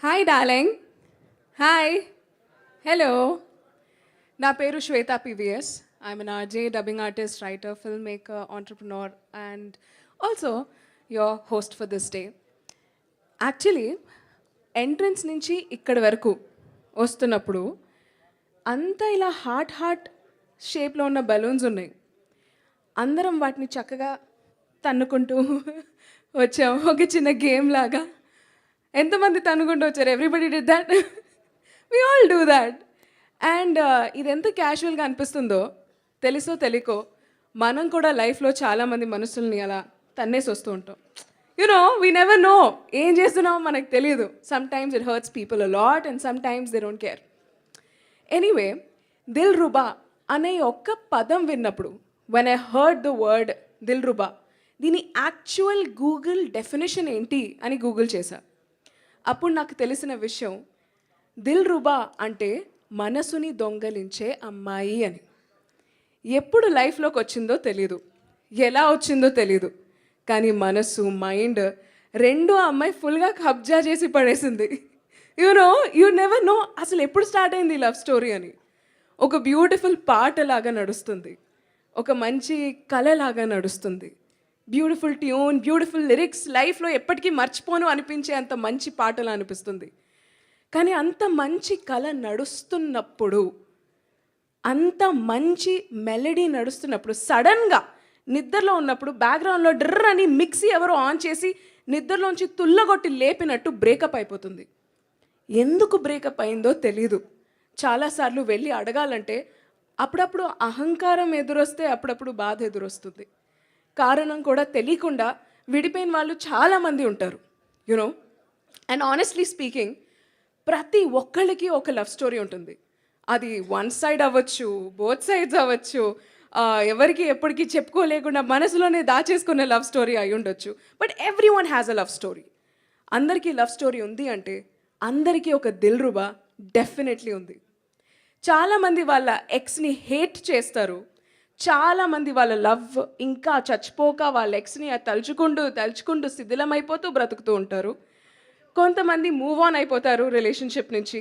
Hi, darling. Hi. Hello. నా పేరు Shweta PVS. I'm an RJ, dubbing artist, writer, filmmaker, entrepreneur, and also your host for this day. Actually entrance నుంచి ఇక్కడి వరకు వస్తున్నప్పుడు అంతా ఇలా హార్ట్ షేప్లో ఉన్న బలూన్స్ ఉన్నాయి. అందరం వాటిని చక్కగా తన్నుకుంటూ వచ్చాము, ఒక చిన్న గేమ్ లాగా. ఎంతమంది తన్నుకుంటూ వచ్చారు? Everybody did that. We all do that. And ఇది ఎంత క్యాజువల్గా అనిపిస్తుందో తెలుసో తెలియకో మనం కూడా లైఫ్లో చాలామంది మనుషుల్ని అలా తన్నేసి వస్తూ ఉంటాం. యునో వీ నెవర్ నో ఏం చేస్తున్నామో మనకు తెలియదు. Sometimes it hurts people a lot and sometimes they don't care. Anyway, Dil Ruba అనే ఒక్క పదం విన్నప్పుడు, when I heard the word Dil Ruba, దీని యాక్చువల్ గూగుల్ డెఫినేషన్ ఏంటి అని గూగుల్ చేశా. అప్పుడు నాకు తెలిసిన విషయం, దిల్ రుబా అంటే మనసుని దొంగలించే అమ్మాయి అని. ఎప్పుడు లైఫ్లోకి వచ్చిందో తెలీదు, ఎలా వచ్చిందో తెలీదు, కానీ మనసు మైండ్ రెండు ఆ అమ్మాయి ఫుల్గా కబ్జా చేసి పడేసింది. యూ నెవర్ నో అసలు ఎప్పుడు స్టార్ట్ అయింది ఈ లవ్ స్టోరీ అని. ఒక బ్యూటిఫుల్ పాటలాగా నడుస్తుంది, ఒక మంచి కళలాగా నడుస్తుంది, బ్యూటిఫుల్ ట్యూన్, బ్యూటిఫుల్ లిరిక్స్, లైఫ్లో ఎప్పటికీ మర్చిపోను అనిపించే అంత మంచి పాటలా అనిపిస్తుంది. కానీ అంత మంచి కళ నడుస్తున్నప్పుడు, అంత మంచి మెలడీ నడుస్తున్నప్పుడు, సడన్గా నిద్రలో ఉన్నప్పుడు బ్యాక్గ్రౌండ్లో డ్రర్ అని మిక్సీ ఎవరో ఆన్ చేసి నిద్రలోంచి తుల్లగొట్టి లేపినట్టు బ్రేకప్ అయిపోతుంది. ఎందుకు బ్రేకప్ అయిందో తెలీదు. చాలాసార్లు వెళ్ళి అడగాలంటే అప్పుడప్పుడు అహంకారం ఎదురొస్తే, అప్పుడప్పుడు బాధ ఎదురొస్తుంది. కారణం కూడా తెలియకుండా విడిపోయిన వాళ్ళు చాలామంది ఉంటారు. యునో అండ్ ఆనెస్ట్లీ స్పీకింగ్, ప్రతి ఒక్కళ్ళకి ఒక లవ్ స్టోరీ ఉంటుంది. అది వన్ సైడ్ అవ్వచ్చు, బోత్ సైడ్స్ అవ్వచ్చు, ఎవరికి ఎప్పటికీ చెప్పుకోలేకుండా మనసులోనే దాచేసుకునే లవ్ స్టోరీ అయి ఉండొచ్చు. But every one has a love story. అందరికీ లవ్ స్టోరీ ఉంది అంటే అందరికీ ఒక దిల్ రుబా డెఫినెట్లీ ఉంది. చాలామంది వాళ్ళ ఎక్స్ని హేట్ చేస్తారు. చాలామంది వాళ్ళ లవ్ ఇంకా చచ్చిపోక వాళ్ళ ఎక్స్ని తలుచుకుంటూ శిథిలమైపోతూ బ్రతుకుతూ ఉంటారు. కొంతమంది మూవ్ ఆన్ అయిపోతారు రిలేషన్షిప్ నుంచి,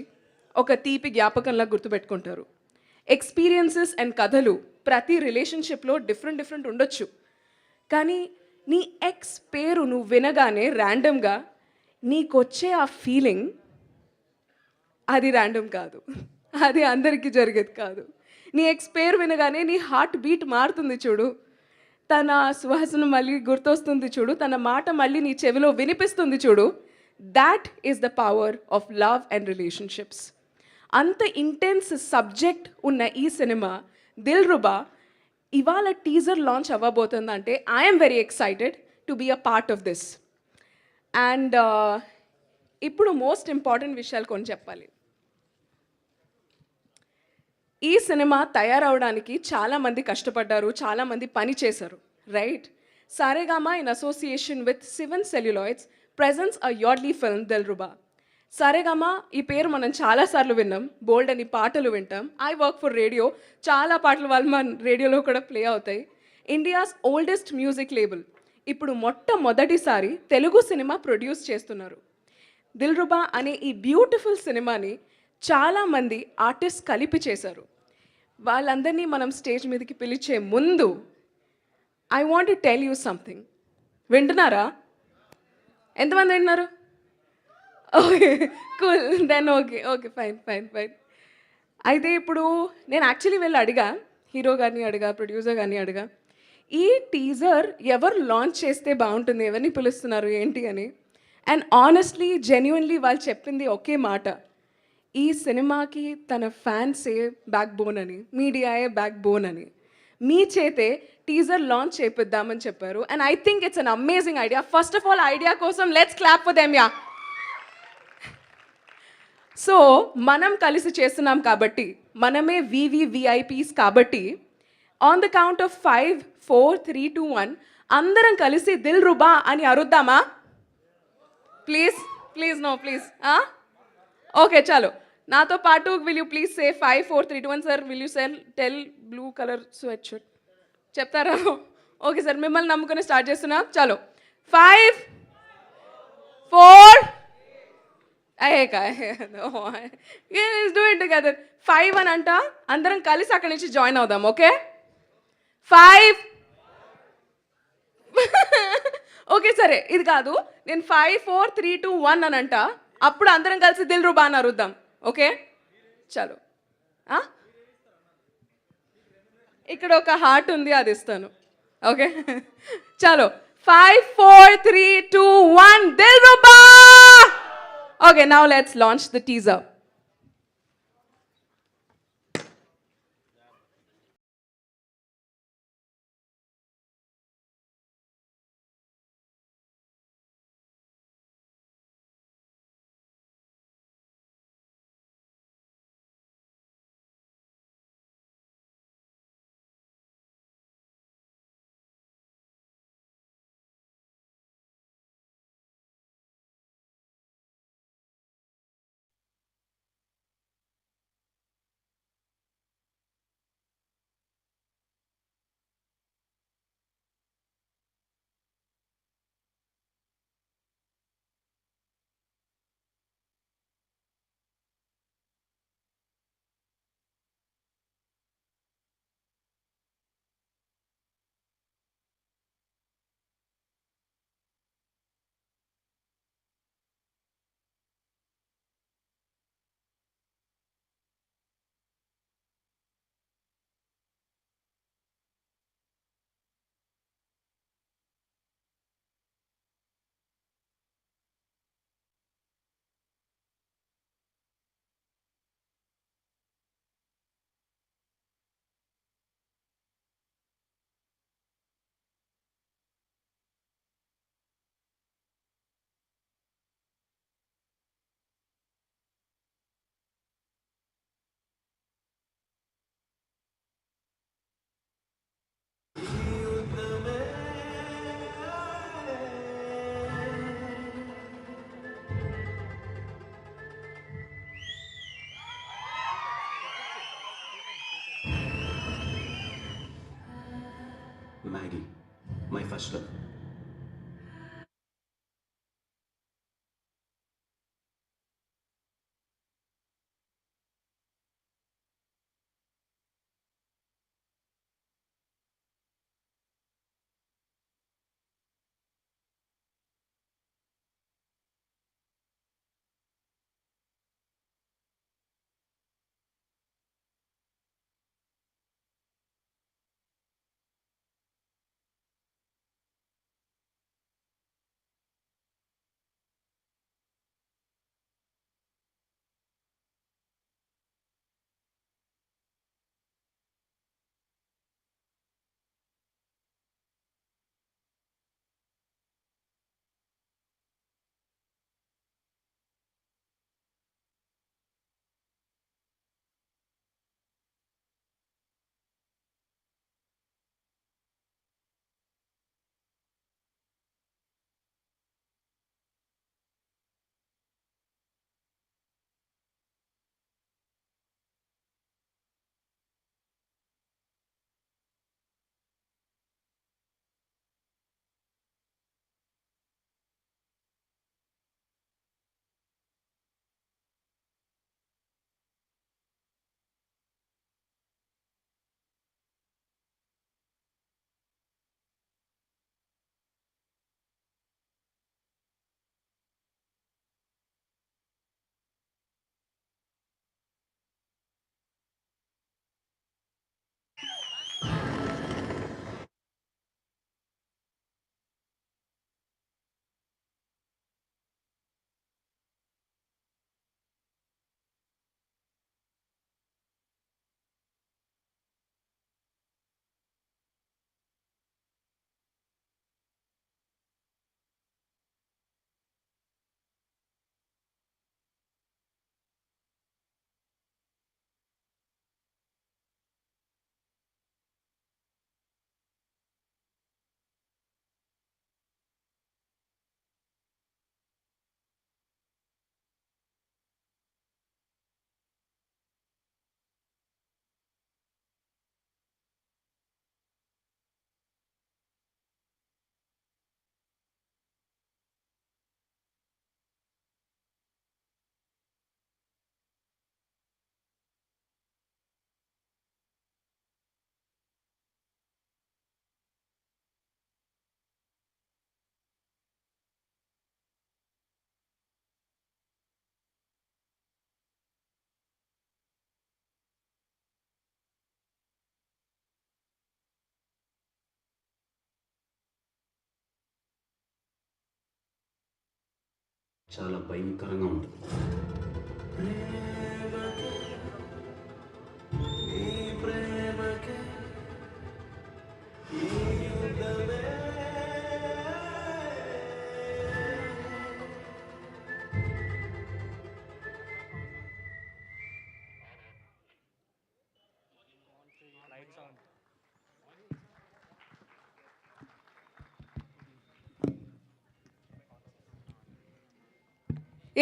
ఒక తీపి జ్ఞాపకంలా గుర్తుపెట్టుకుంటారు. ఎక్స్పీరియన్సెస్ అండ్ కథలు ప్రతి రిలేషన్షిప్లో డిఫరెంట్ ఉండొచ్చు. కానీ నీ ఎక్స్ పేరు నువ్వు వినగానే ర్యాండమ్గా నీకొచ్చే ఆ ఫీలింగ్, అది ర్యాండమ్ కాదు, అది అందరికీ జరిగేది కాదు. నీ ఎక్స్ పేరు వినగానే నీ హార్ట్ బీట్ మారుతుంది చూడు, తన సువాసన మళ్ళీ గుర్తొస్తుంది చూడు, తన మాట మళ్ళీ నీ చెవిలో వినిపిస్తుంది చూడు. That is the power of love and relationships. అంత ఇంటెన్స్ సబ్జెక్ట్ ఉన్న ఈ సినిమా దిల్ రుబా ఇవాళ టీజర్ లాంచ్ అవ్వబోతుందంటే I'm very excited to be a part of this. And ఇప్పుడు మోస్ట్ ఇంపార్టెంట్ విషయాలు కొన్ని చెప్పాలి. ఈ సినిమా తయారవడానికి చాలామంది కష్టపడ్డారు, చాలామంది పని చేశారు, right? Saregama in association with Sivan celluloids presents a యాడ్లీ ఫిల్మ్ దిల్ రుబా. సారేగామా ఈ పేరు మనం చాలాసార్లు విన్నాం, బోల్డ్ అని పాటలు వింటాం. ఐ వర్క్ ఫర్ రేడియో, చాలా పాటలు వాళ్ళు మన రేడియోలో కూడా ప్లే అవుతాయి. ఇండియాస్ ఓల్డెస్ట్ మ్యూజిక్ లేబుల్ ఇప్పుడు మొట్టమొదటిసారి తెలుగు సినిమా ప్రొడ్యూస్ చేస్తున్నారు. దిల్ రుబా అనే ఈ బ్యూటిఫుల్ సినిమాని చాలామంది ఆర్టిస్ట్ కలిపి చేశారు. వాళ్ళందరినీ మనం స్టేజ్ మీదకి పిలిచే ముందు I want to tell you something. వింటున్నారా? ఎంతమంది వింటున్నారు? Okay, cool, then okay fine. అయితే ఇప్పుడు నేను యాక్చువల్లీ వెళ్ళి అడిగా, హీరో గారిని అడిగా, ప్రొడ్యూసర్ గారిని అడిగా, ఈ టీజర్ ఎవరు లాంచ్ చేస్తే బాగుంటుంది, ఎవరిని పిలుస్తున్నారు ఏంటి అని. అండ్ ఆనెస్ట్లీ జెన్యున్లీ వాళ్ళు చెప్పింది ఒకే మాట, ఈ సినిమాకి తన ఫ్యాన్సే బ్యాక్ బోన్ అని, మీడియాయే బ్యాక్ బోన్ అని, మీ చేతే టీజర్ లాంచ్ చేపిద్దామని చెప్పారు. And I think it's an amazing idea. First of all idea కోసం let's clap for them. Yeah, so మనం కలిసి చేస్తున్నాం కాబట్టి, మనమే వివిఐపీస్ కాబట్టి, ఆన్ ద కౌంట్ ఆఫ్ 5, 4, 3, 2, 1 అందరం కలిసి దిల్ రుబా అని అరుద్దామా? Please no please. ఓకే చాలు, నాతో పాటు will you please say 5, 4, 3, 2, 1. Sir will you tell blue colour sweatshirt చెప్తారా? ఓకే సార్, మిమ్మల్ని నమ్ముకుని స్టార్ట్ చేస్తున్నా. చాలు, 5, 4 అయ్యే డూ ఇట్ టుగెదర్ 5 అని అంట అందరం కలిసి అక్కడి నుంచి జాయిన్ అవుదాం ఓకే 5 ఓకే సరే ఇది కాదు నేను 5 4 3 2 1 అని అంట అప్పుడు అందరం కలిసి దిల్ రుబా అని అరుద్దాం ఓకే చలో ఆ? ఇక్కడ ఒక హార్ట్ ఉంది అది ఇస్తాను ఓకే చలో 5 4 3 2 1 Dil Ruba okay now let's launch the teaser Maggie, my first love. చాలా భయంకరంగా ఉంటుంది.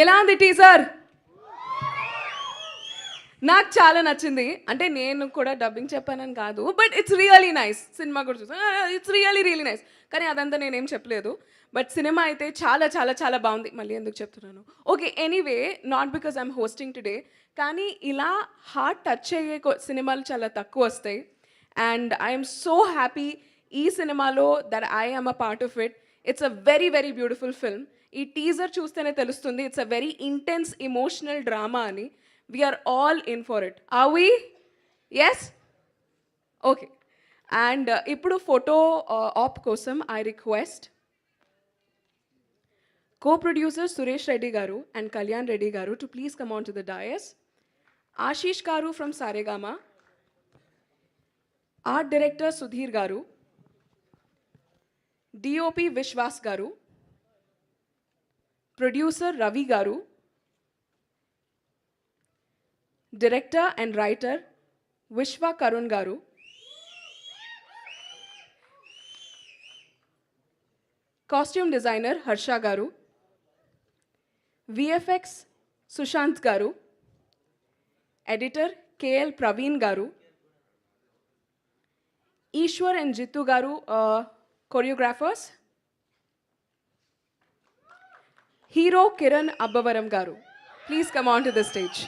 ఎలా ఉంది టీజర్? నాకు చాలా నచ్చింది. అంటే నేను కూడా డబ్బింగ్ చెప్పానని కాదు, but it's really nice. Cinema కూడా చూసాను, ఇట్స్ రియలీ నైస్. కానీ అదంతా నేనేం చెప్పలేదు. బట్ సినిమా అయితే చాలా చాలా చాలా బాగుంది. మళ్ళీ ఎందుకు చెప్తున్నాను? Okay, anyway, not because I'm hosting today, కానీ ఇలా హార్ట్ టచ్ అయ్యే సినిమాలు చాలా తక్కువ వస్తాయి. అండ్ ఐఎమ్ సో హ్యాపీ ఈ సినిమాలో that I am a part of it. It's a very very beautiful film. ఈ టీజర్ చూస్తేనే తెలుస్తుంది it's a very intense emotional drama అని. We are all in for it. Are we? Yes? Okay. And ఇప్పుడు photo op కోసం I request co-producer Suresh Reddy garu and Kalyan Reddy garu to please come on to the dais. Ashish garu from Saregama, art director Sudhir garu, DOP Vishwas garu, producer Ravi garu, director and writer Vishwa Karun garu, costume designer Harsha garu, VFX Sushant garu, editor KL Praveen garu, Ishwar and Jitu garu, choreographers, hero Kiran Abbavaram garu. Please come on to the stage.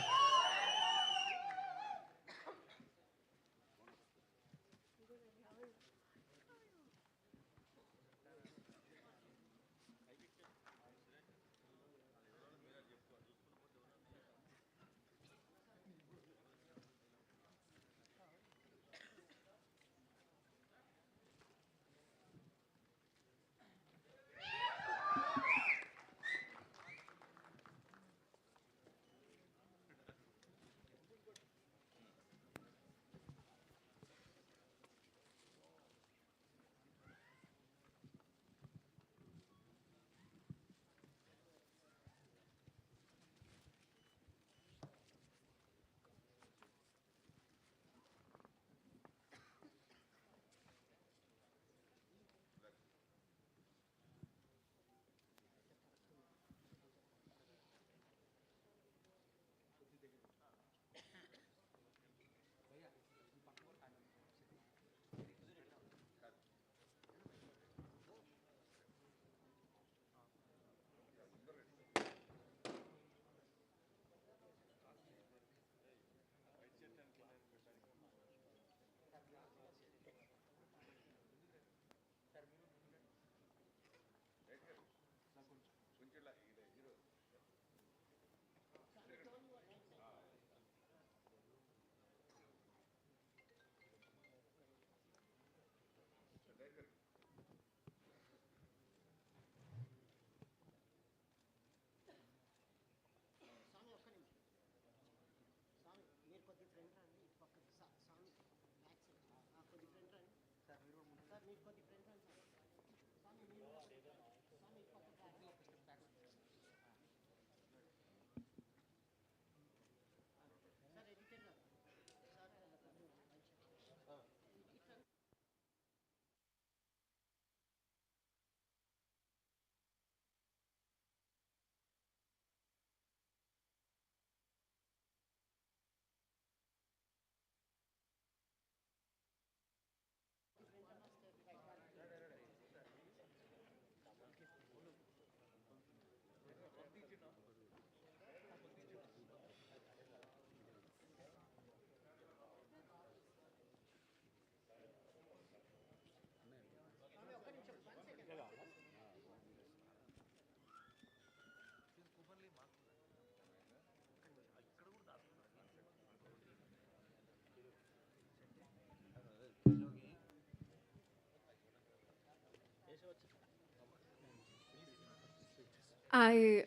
I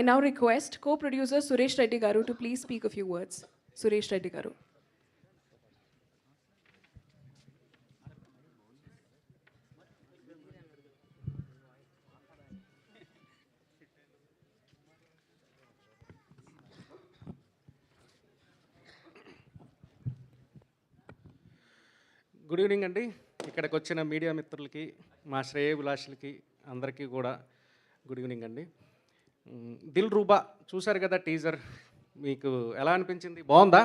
I now request co-producer Suresh Reddy Garu to please speak a few words. Suresh Reddy Garu. Good evening అండి. ఇక్కడికి వచ్చిన media మిత్రులకి, మా శ్రేయోభిలాషులకి అందరికీ కూడా good evening అండి. దిల్ రూబా చూశారు కదా టీజర్, మీకు ఎలా అనిపించింది? బాగుందా?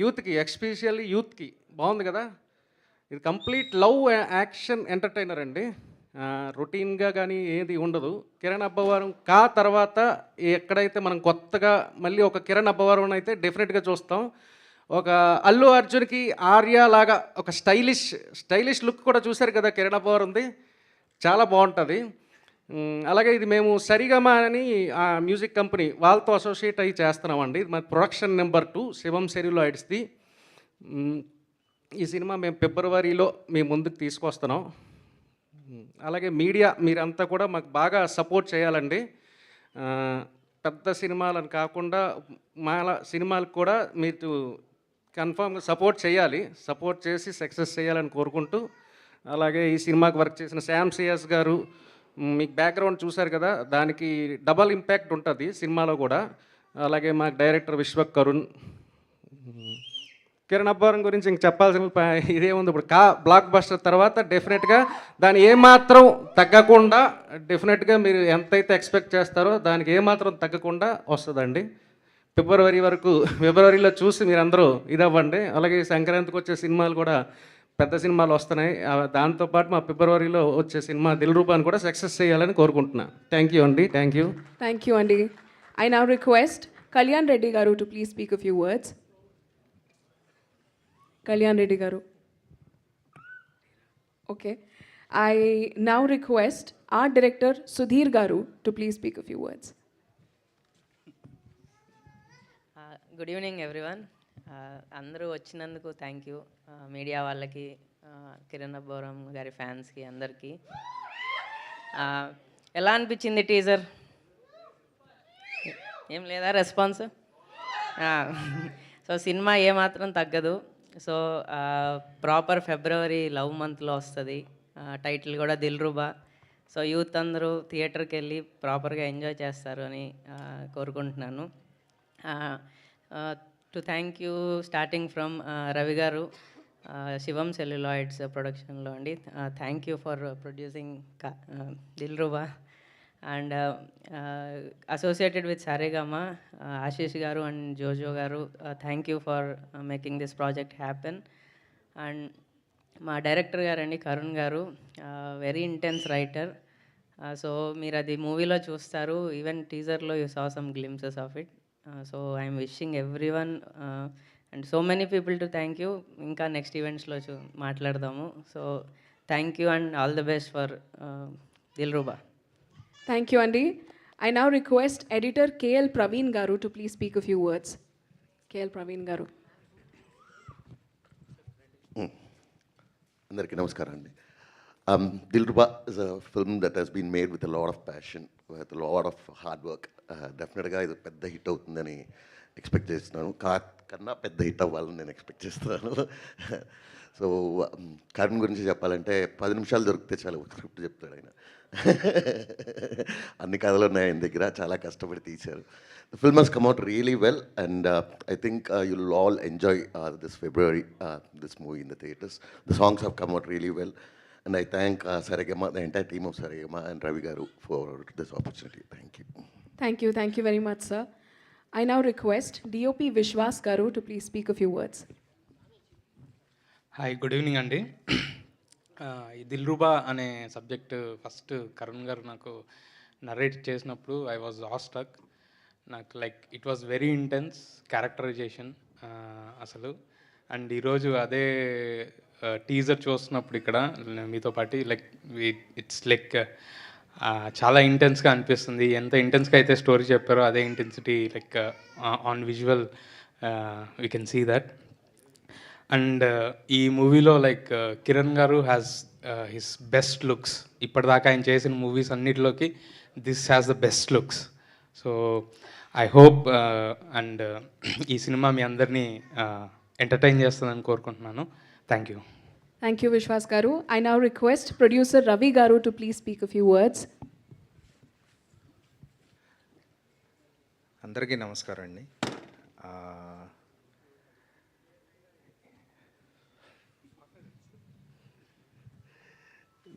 యూత్కి, ఎస్పెషల్లీ యూత్కి బాగుంది కదా. ఇది కంప్లీట్ లవ్ యాక్షన్ ఎంటర్టైనర్ అండి. రొటీన్గా కానీ ఏది ఉండదు. కిరణ్ అబ్బవరం తర్వాత ఎక్కడైతే మనం కొత్తగా మళ్ళీ ఒక కిరణ్ అబ్బవరం అయితే డెఫినెట్గా చూస్తాం. ఒక అల్లు అర్జున్కి ఆర్య లాగా ఒక స్టైలిష్ లుక్ కూడా చూశారు కదా కిరణ్ అబ్బవరంది, చాలా బాగుంటుంది. అలాగే ఇది మేము సరిగమ అని ఆ మ్యూజిక్ కంపెనీ వాళ్ళతో అసోసియేట్ అయ్యి చేస్తున్నామండి. ఇది మా ప్రొడక్షన్ నెంబర్ 2 శివం సెల్యులాయిడ్స్ది. ఈ సినిమా మేము ఫిబ్రవరిలో మీ ముందుకు తీసుకొస్తున్నాం. అలాగే మీడియా మీరంతా కూడా మాకు బాగా సపోర్ట్ చేయాలండి. పెద్ద సినిమాలను కాకుండా మాల సినిమాలకు కూడా మీరు కన్ఫామ్గా సపోర్ట్ చేయాలి. సపోర్ట్ చేసి సక్సెస్ చేయాలని కోరుకుంటూ, అలాగే ఈ సినిమాకి వర్క్ చేసిన శ్యామ్ సియాస్ గారు, మీకు బ్యాక్గ్రౌండ్ చూశారు కదా, దానికి డబల్ ఇంపాక్ట్ ఉంటుంది సినిమాలో కూడా. అలాగే మా డైరెక్టర్ విశ్వక్ కరుణ్. కిరణ్ అబ్బవరం గురించి ఇంక చెప్పాల్సిన ఇదేముంది, ఇప్పుడు బ్లాక్ బస్టర్ తర్వాత డెఫినెట్గా దాన్ని ఏమాత్రం తగ్గకుండా, డెఫినెట్గా మీరు ఎంతైతే ఎక్స్పెక్ట్ చేస్తారో దానికి ఏమాత్రం తగ్గకుండా వస్తుందండి. ఫిబ్రవరిలో చూసి మీరు అందరూ ఇదవ్వండి. అలాగే సంక్రాంతికి వచ్చే సినిమాలు కూడా పెద్ద సినిమాలు వస్తున్నాయి. దాంతోపాటు మా ఫిబ్రవరిలో వచ్చే సినిమా దిల్ రూబాని కూడా సక్సెస్ చేయాలని కోరుకుంటున్నాను. థ్యాంక్ యూ అండి. Thank you. Thank you, Andy. I now request Kalyan Reddy Garu to please speak a few words. Kalyan Reddy Garu. Okay. I now request art director Sudhir Garu to please speak a few words. Good evening everyone. అందరూ వచ్చినందుకు thank you. Media వాళ్ళకి, కిరణ్ అబ్బవరం గారి ఫ్యాన్స్కి అందరికీ. ఎలా అనిపించింది teaser? ఏం లేదా రెస్పాన్స్? సో సినిమా ఏమాత్రం తగ్గదు. సో ప్రాపర్ ఫిబ్రవరి లవ్ మంత్లో వస్తుంది. టైటిల్ కూడా దిల్ రూబా. సో యూత్ అందరూ థియేటర్కి వెళ్ళి ప్రాపర్గా ఎంజాయ్ చేస్తారు అని కోరుకుంటున్నాను. To thank you starting from Ravi garu, Shivam celluloids ప్రొడక్షన్లో అండి. Thank you for producing Dil Ruba. And associated with Saregama Ashish garu and Jojo garu, thank you for making this project happen. And మా డైరెక్టర్ గారండి కరుణ్ గారు, వెరీ ఇంటెన్స్ రైటర్. సో మీరు అది మూవీలో చూస్తారు. ఈవెన్ టీజర్లో you saw some glimpses of it. So I'm wishing everyone and so many people to thank you. ఇంకా next ఈవెంట్స్లో మాట్లాడదాము. So thank you and all the best for Dil Ruba. Thank you, Andy. I now request editor KL Praveen Garu to please speak a few words. KL Praveen Garu. అందరికీ నమస్కారం అండి. Dil Ruba is a film that has been made with a lot of passion, with a lot of hard work. డెఫినెట్గా ఇది పెద్ద hit అవుతుందని expect చేస్తున్నాను. కన్నా పెద్ద హిట్ అవ్వాలని నేను ఎక్స్పెక్ట్ చేస్తున్నాను. సో కరణ్ గురించి చెప్పాలంటే 10 నిమిషాలు దొరికితే చాలా స్క్రిప్ట్ చెప్తాడు ఆయన. అన్ని కథలు ఉన్నాయి ఆయన దగ్గర, చాలా కష్టపడి తీశారు. The film has come out really well and I think you will all enjoy this February this movie in the theatres. The songs have come out really well and I thank Saregama, the entire team of Saregama and Ravi Garu for this opportunity. Thank you. Thank you very much, sir. I now request DOP Vishwas Garu to please speak a few words. Hi, good evening అండి. ఈ దిల్ రూబా అనే subject first Karun గారు నాకు narrate చేసినప్పుడు I was awestruck. నాకు like it was very intense characterization అసలు. And ఈరోజు అదే టీజర్ చూస్తున్నప్పుడు ఇక్కడ మీతో పాటు లైక్ ఇట్స్ లైక్ చాలా ఇంటెన్స్గా అనిపిస్తుంది. ఎంత ఇంటెన్స్గా అయితే స్టోరీ చెప్పారో అదే intensity like on visual we can see that. And ఈ మూవీలో లైక్ కిరణ్ గారు హ్యాస్ హిస్ బెస్ట్ లుక్స్. ఇప్పటిదాకా ఆయన చేసిన మూవీస్ అన్నిటిలోకి this has the best looks. So I hope and ఈ సినిమా మీ అందరినీ ఎంటర్టైన్ చేస్తుందని కోరుకుంటున్నాను. Thank you. Thank you, Vishwas Garu. I now request producer Ravi Garu to please speak a few words. అందరికీ నమస్కారం అండి.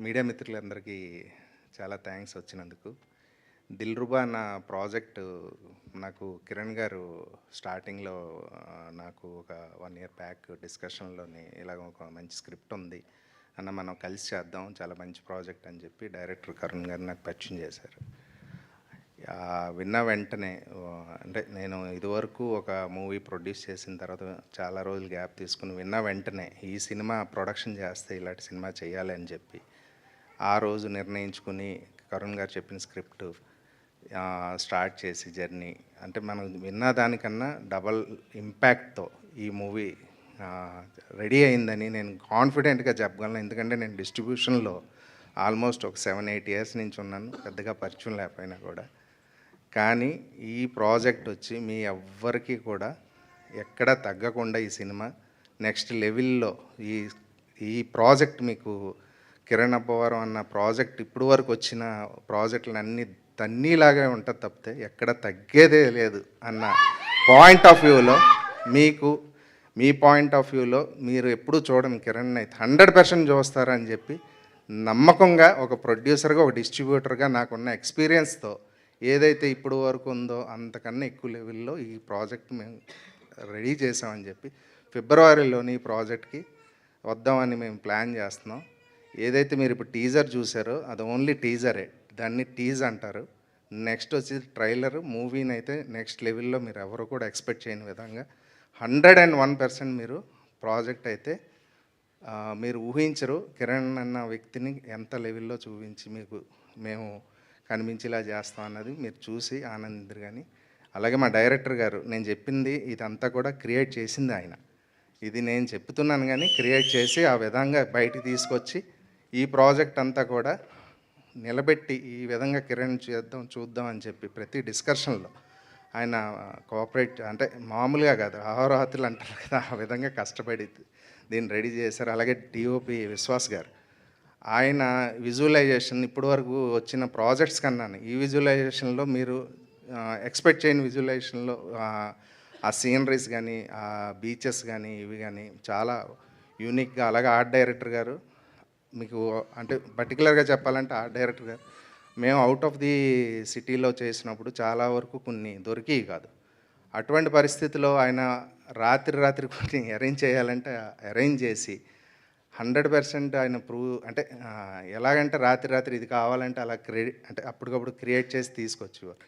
మీడియా మిత్రులందరికీ చాలా థ్యాంక్స్ వచ్చినందుకు. దిల్రుబా నా ప్రాజెక్టు నాకు కిరణ్ గారు స్టార్టింగ్లో నాకు ఒక 1 year బ్యాక్ డిస్కషన్లోని ఇలాగ ఒక మంచి స్క్రిప్ట్ ఉంది అన్న, మనం కలిసి చేద్దాం, చాలా మంచి ప్రాజెక్ట్ అని చెప్పి డైరెక్టర్ కరుణ్ గారు నాకు పరిచయం చేశారు. విన్న వెంటనే అంటే నేను ఇదివరకు ఒక మూవీ ప్రొడ్యూస్ చేసిన తర్వాత చాలా రోజులు గ్యాప్ తీసుకుని విన్న వెంటనే ఈ సినిమా ప్రొడక్షన్ చేస్తే ఇలాంటి సినిమా చేయాలి అని చెప్పి ఆ రోజు నిర్ణయించుకుని కరుణ్ గారు చెప్పిన స్క్రిప్ట్ స్టార్ట్ చేసి జర్నీ, అంటే మనం విన్న దానికన్నా డబల్ ఇంపాక్ట్తో ఈ మూవీ రెడీ అయిందని నేను కాన్ఫిడెంట్గా చెప్పగలను. ఎందుకంటే నేను డిస్ట్రిబ్యూషన్లో ఆల్మోస్ట్ ఒక 7-8 years నుంచి ఉన్నాను, పెద్దగా పరిచయం లేకపోయినా కూడా. కానీ ఈ ప్రాజెక్ట్ వచ్చి మీ ఎవ్వరికి కూడా ఎక్కడ తగ్గకుండా ఈ సినిమా నెక్స్ట్ లెవెల్లో ఈ ప్రాజెక్ట్ మీకు కిరణ్ అబ్బవరం అన్న ప్రాజెక్ట్ ఇప్పుడు వరకు వచ్చిన ప్రాజెక్టులు అన్నీ తన్నీలాగే ఉంటుంది తప్పితే ఎక్కడ తగ్గేదే లేదు అన్న పాయింట్ ఆఫ్ వ్యూలో మీకు, మీ పాయింట్ ఆఫ్ వ్యూలో మీరు ఎప్పుడూ చూడని కిరణ్ అయితే 100% చూస్తారని చెప్పి నమ్మకంగా ఒక ప్రొడ్యూసర్గా, ఒక డిస్ట్రిబ్యూటర్గా నాకున్న ఎక్స్పీరియన్స్తో ఏదైతే ఇప్పుడు వరకు ఉందో అంతకన్నా ఎక్కువ లెవెల్లో ఈ ప్రాజెక్ట్ మేము రెడీ చేసామని చెప్పి ఫిబ్రవరిలోని ఈ ప్రాజెక్ట్కి వద్దామని మేము ప్లాన్ చేస్తున్నాం. ఏదైతే మీరు ఇప్పుడు టీజర్ చూసారో అది ఓన్లీ టీజరే, దాన్ని టీజ్ అంటారు. నెక్స్ట్ వచ్చి ట్రైలర్, మూవీని అయితే నెక్స్ట్ లెవెల్లో మీరు ఎవరు కూడా ఎక్స్పెక్ట్ చేయని విధంగా 101% మీరు ప్రాజెక్ట్ అయితే మీరు ఊహించరు. కిరణ్ అన్న వ్యక్తిని ఎంత లెవెల్లో చూపించి మీకు మేము కనిపించేలా చేస్తాం అన్నది మీరు చూసి ఆనందించరు. కానీ అలాగే మా డైరెక్టర్ గారు, నేను చెప్పింది ఇదంతా కూడా క్రియేట్ చేసింది ఆయన. ఇది నేను చెప్తున్నాను కానీ క్రియేట్ చేసి ఆ విధంగా బయటికి తీసుకొచ్చి ఈ ప్రాజెక్ట్ అంతా కూడా నిలబెట్టి ఈ విధంగా కిరణ్ చూద్దాం అని చెప్పి ప్రతి డిస్కషన్లో ఆయన కోఆపరేట్, అంటే మామూలుగా కాదు, అహోరాత్రులు అంటారు కదా, ఆ విధంగా కష్టపడి దీన్ని రెడీ చేశారు. అలాగే డిఓపి విశ్వాస్ గారు, ఆయన విజువలైజేషన్ ఇప్పటి వరకు వచ్చిన ప్రాజెక్ట్స్ కన్నా ఈ విజువలైజేషన్లో మీరు ఎక్స్పెక్ట్ చేయని విజువలైజేషన్లో ఆ సీనరీస్ కానీ, ఆ బీచెస్ కానీ, ఇవి కానీ చాలా యూనిక్గా. అలాగే ఆర్ట్ డైరెక్టర్ గారు, మీకు అంటే పర్టికులర్గా చెప్పాలంటే ఆర్ట్ డైరెక్టర్ గారు మేము అవుట్ ఆఫ్ ది సిటీలో చేసినప్పుడు చాలా వరకు కొన్ని దొరికేవి కాదు. అటువంటి పరిస్థితిలో ఆయన రాత్రి కొన్ని అరేంజ్ చేయాలంటే అరేంజ్ చేసి 100% ఆయన అంటే ఎలాగంటే రాత్రి ఇది కావాలంటే అలా అంటే అప్పటికప్పుడు క్రియేట్ చేసి తీసుకొచ్చేవారు.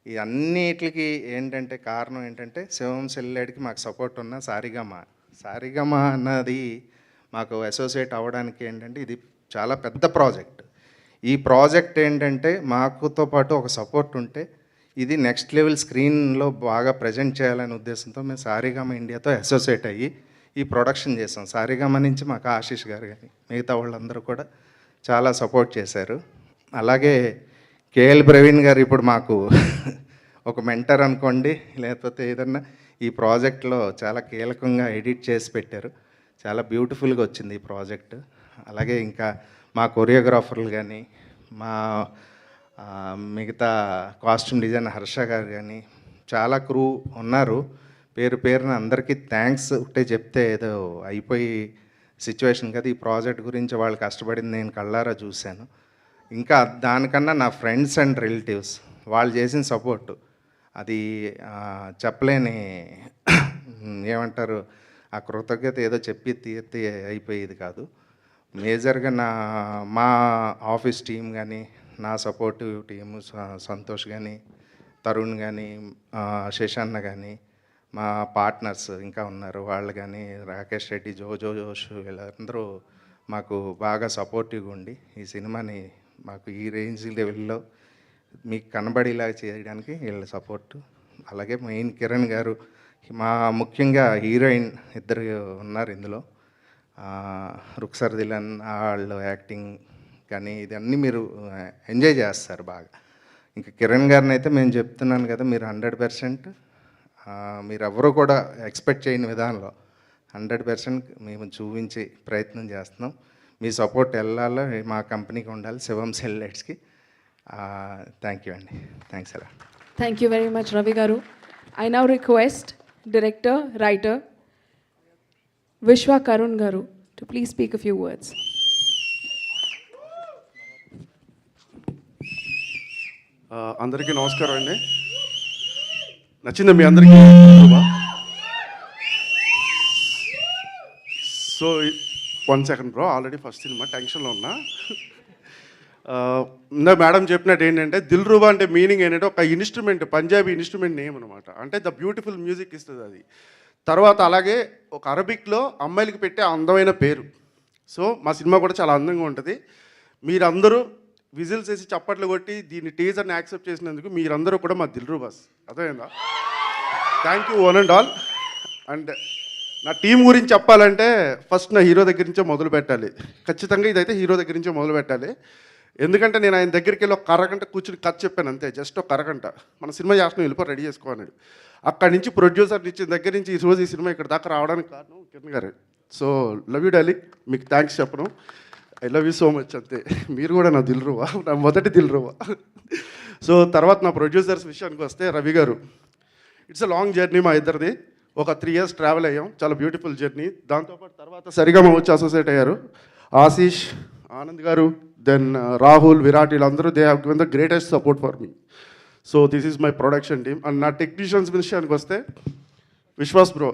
ఈ అన్నిటికి ఏంటంటే కారణం ఏంటంటే శివం సెల్లాడికి మాకు సపోర్ట్ ఉన్న సారిగమ అన్నది మాకు అసోసియేట్ అవ్వడానికి ఏంటంటే ఇది చాలా పెద్ద ప్రాజెక్ట్. ఈ ప్రాజెక్ట్ ఏంటంటే మాకుతో పాటు ఒక సపోర్ట్ ఉంటే ఇది నెక్స్ట్ లెవెల్ స్క్రీన్లో బాగా ప్రజెంట్ చేయాలనే ఉద్దేశంతో మేము సారిగమ ఇండియాతో అసోసియేట్ అయ్యి ఈ ప్రొడక్షన్ చేసాం. సారిగమ నుంచి మాకు ఆశీష్ గారు కానీ మిగతా వాళ్ళందరూ కూడా చాలా సపోర్ట్ చేశారు. అలాగే కేఎల్ ప్రవీణ్ గారు ఇప్పుడు మాకు ఒక మెంటర్ అనుకోండి, లేకపోతే ఏదన్నా ఈ ప్రాజెక్ట్లో చాలా కీలకంగా ఎడిట్ చేసి పెట్టారు. చాలా బ్యూటిఫుల్గా వచ్చింది ఈ ప్రాజెక్ట్. అలాగే ఇంకా మా కొరియోగ్రాఫర్లు కానీ, మా మిగతా కాస్ట్యూమ్ డిజైనర్ హర్ష గారు కానీ, చాలా క్రూ ఉన్నారు. పేరున అందరికీ థ్యాంక్స్ ఒకటే చెప్తే ఏదో అయిపోయి సిచ్యువేషన్ కదా. ఈ ప్రాజెక్ట్ గురించి వాళ్ళు కష్టపడింది నేను కళ్ళారా చూశాను. ఇంకా దానికన్నా నా ఫ్రెండ్స్ అండ్ రిలేటివ్స్ వాళ్ళు చేసిన సపోర్టు అది చెప్పలేని ఏమంటారు, ఆ కృతజ్ఞత ఏదో చెప్పి తీర్తి అయిపోయేది కాదు. మేజర్గా మా ఆఫీస్ టీం కానీ, నా సపోర్టివ్ టీము సంతోష్ కానీ, తరుణ్ కానీ, శశాన్న కానీ, మా పార్ట్నర్స్ ఇంకా ఉన్నారు వాళ్ళు కానీ, రాకేష్ రెడ్డి, జోష్ వీళ్ళందరూ మాకు బాగా సపోర్టివ్గా ఉండి ఈ సినిమాని మాకు ఈ రేంజ్ లెవెల్లో మీకు కనబడేలా చేయడానికి వీళ్ళ సపోర్టు. అలాగే మెయిన్ కిరణ్ గారు, మా ముఖ్యంగా హీరోయిన్ ఇద్దరు ఉన్నారు ఇందులో, రుక్సర్ దిలన్, వాళ్ళు యాక్టింగ్ కానీ ఇదన్నీ మీరు ఎంజాయ్ చేస్తారు బాగా. ఇంకా కిరణ్ గారిని అయితే మేము చెప్తున్నాను కదా, మీరు 100% మీరు ఎవరు కూడా ఎక్స్పెక్ట్ చేయని విధానంలో 100% మేము చూపించే ప్రయత్నం చేస్తున్నాం. మీ సపోర్ట్ వెళ్ళాలో మా కంపెనీకి ఉండాలి, శివం సెల్యులాయిడ్స్కి. థ్యాంక్ యూ అండి. థ్యాంక్స్ అలా. Thank you very much, Ravi Garu. I now request director, writer Vishwa Karun Garu to please speak a few words. అందరికీ నమస్కారం అండి. నచ్చిందా మీ అందరికీ? So 1 second bro, already first cinema టెన్షన్లో ఉన్నా. ఇందా మేడం చెప్పినట్టు ఏంటంటే దిల్ రూబా అంటే మీనింగ్ ఏంటంటే ఒక ఇన్స్ట్రుమెంట్, పంజాబీ ఇన్స్ట్రుమెంట్ నేమ్ అనమాట. అంటే ద బ్యూటిఫుల్ మ్యూజిక్ ఇస్తుంది అది. తర్వాత అలాగే ఒక అరబిక్లో అమ్మాయిలకి పెట్టే అందమైన పేరు. సో మా సినిమా కూడా చాలా అందంగా ఉంటుంది. మీరందరూ విజిల్స్ వేసి చప్పట్లు కొట్టి దీన్ని టీజర్ని యాక్సెప్ట్ చేసినందుకు మీరందరూ కూడా మా దిల్ రూబాస్. అర్థమైందా? Thank you one and all. And నా టీం గురించి చెప్పాలంటే ఫస్ట్ నా హీరో దగ్గర నుంచే మొదలు పెట్టాలి. ఖచ్చితంగా ఇదైతే హీరో దగ్గర నుంచే మొదలు పెట్టాలి. ఎందుకంటే నేను ఆయన దగ్గరికి వెళ్ళి ఒక అరగంట కూర్చుని కథ చెప్పాను అంతే, జస్ట్ ఒక అరగంట. మన సినిమా చేస్తున్నాం, వెళ్ళిపో రెడీ చేసుకో అన్నాడు. అక్కడి నుంచి ప్రొడ్యూసర్ ఇచ్చిన దగ్గర నుంచి ఈ రోజు ఈ సినిమా ఇక్కడ దాకా రావడానికి కారణం కిరణ్ గారు. సో లవ్ యూ డార్లింగ్, మీకు థ్యాంక్స్ చెప్పను. I love you so much అంతే. మీరు కూడా నా దిల్ రూబా, నా మొదటి దిల్ రూబా. సో తర్వాత నా ప్రొడ్యూసర్స్ విషయానికి వస్తే రవి గారు, ఇట్స్ అ లాంగ్ జర్నీ మా ఇద్దరిది. ఒక 3 years ట్రావెల్ అయ్యాం, చాలా బ్యూటిఫుల్ జర్నీ. దాంతోపాటు తర్వాత సరిగమ వచ్చి అసోసియేట్ అయ్యారు. ఆశీష్, ఆనంద్ గారు, దెన్ రాహుల్, విరాట్, వీళ్ళందరూ they have given the greatest support for me. So this is my production team. And నా టెక్నీషియన్స్ విషయానికి వస్తే విశ్వాస్ బ్రో,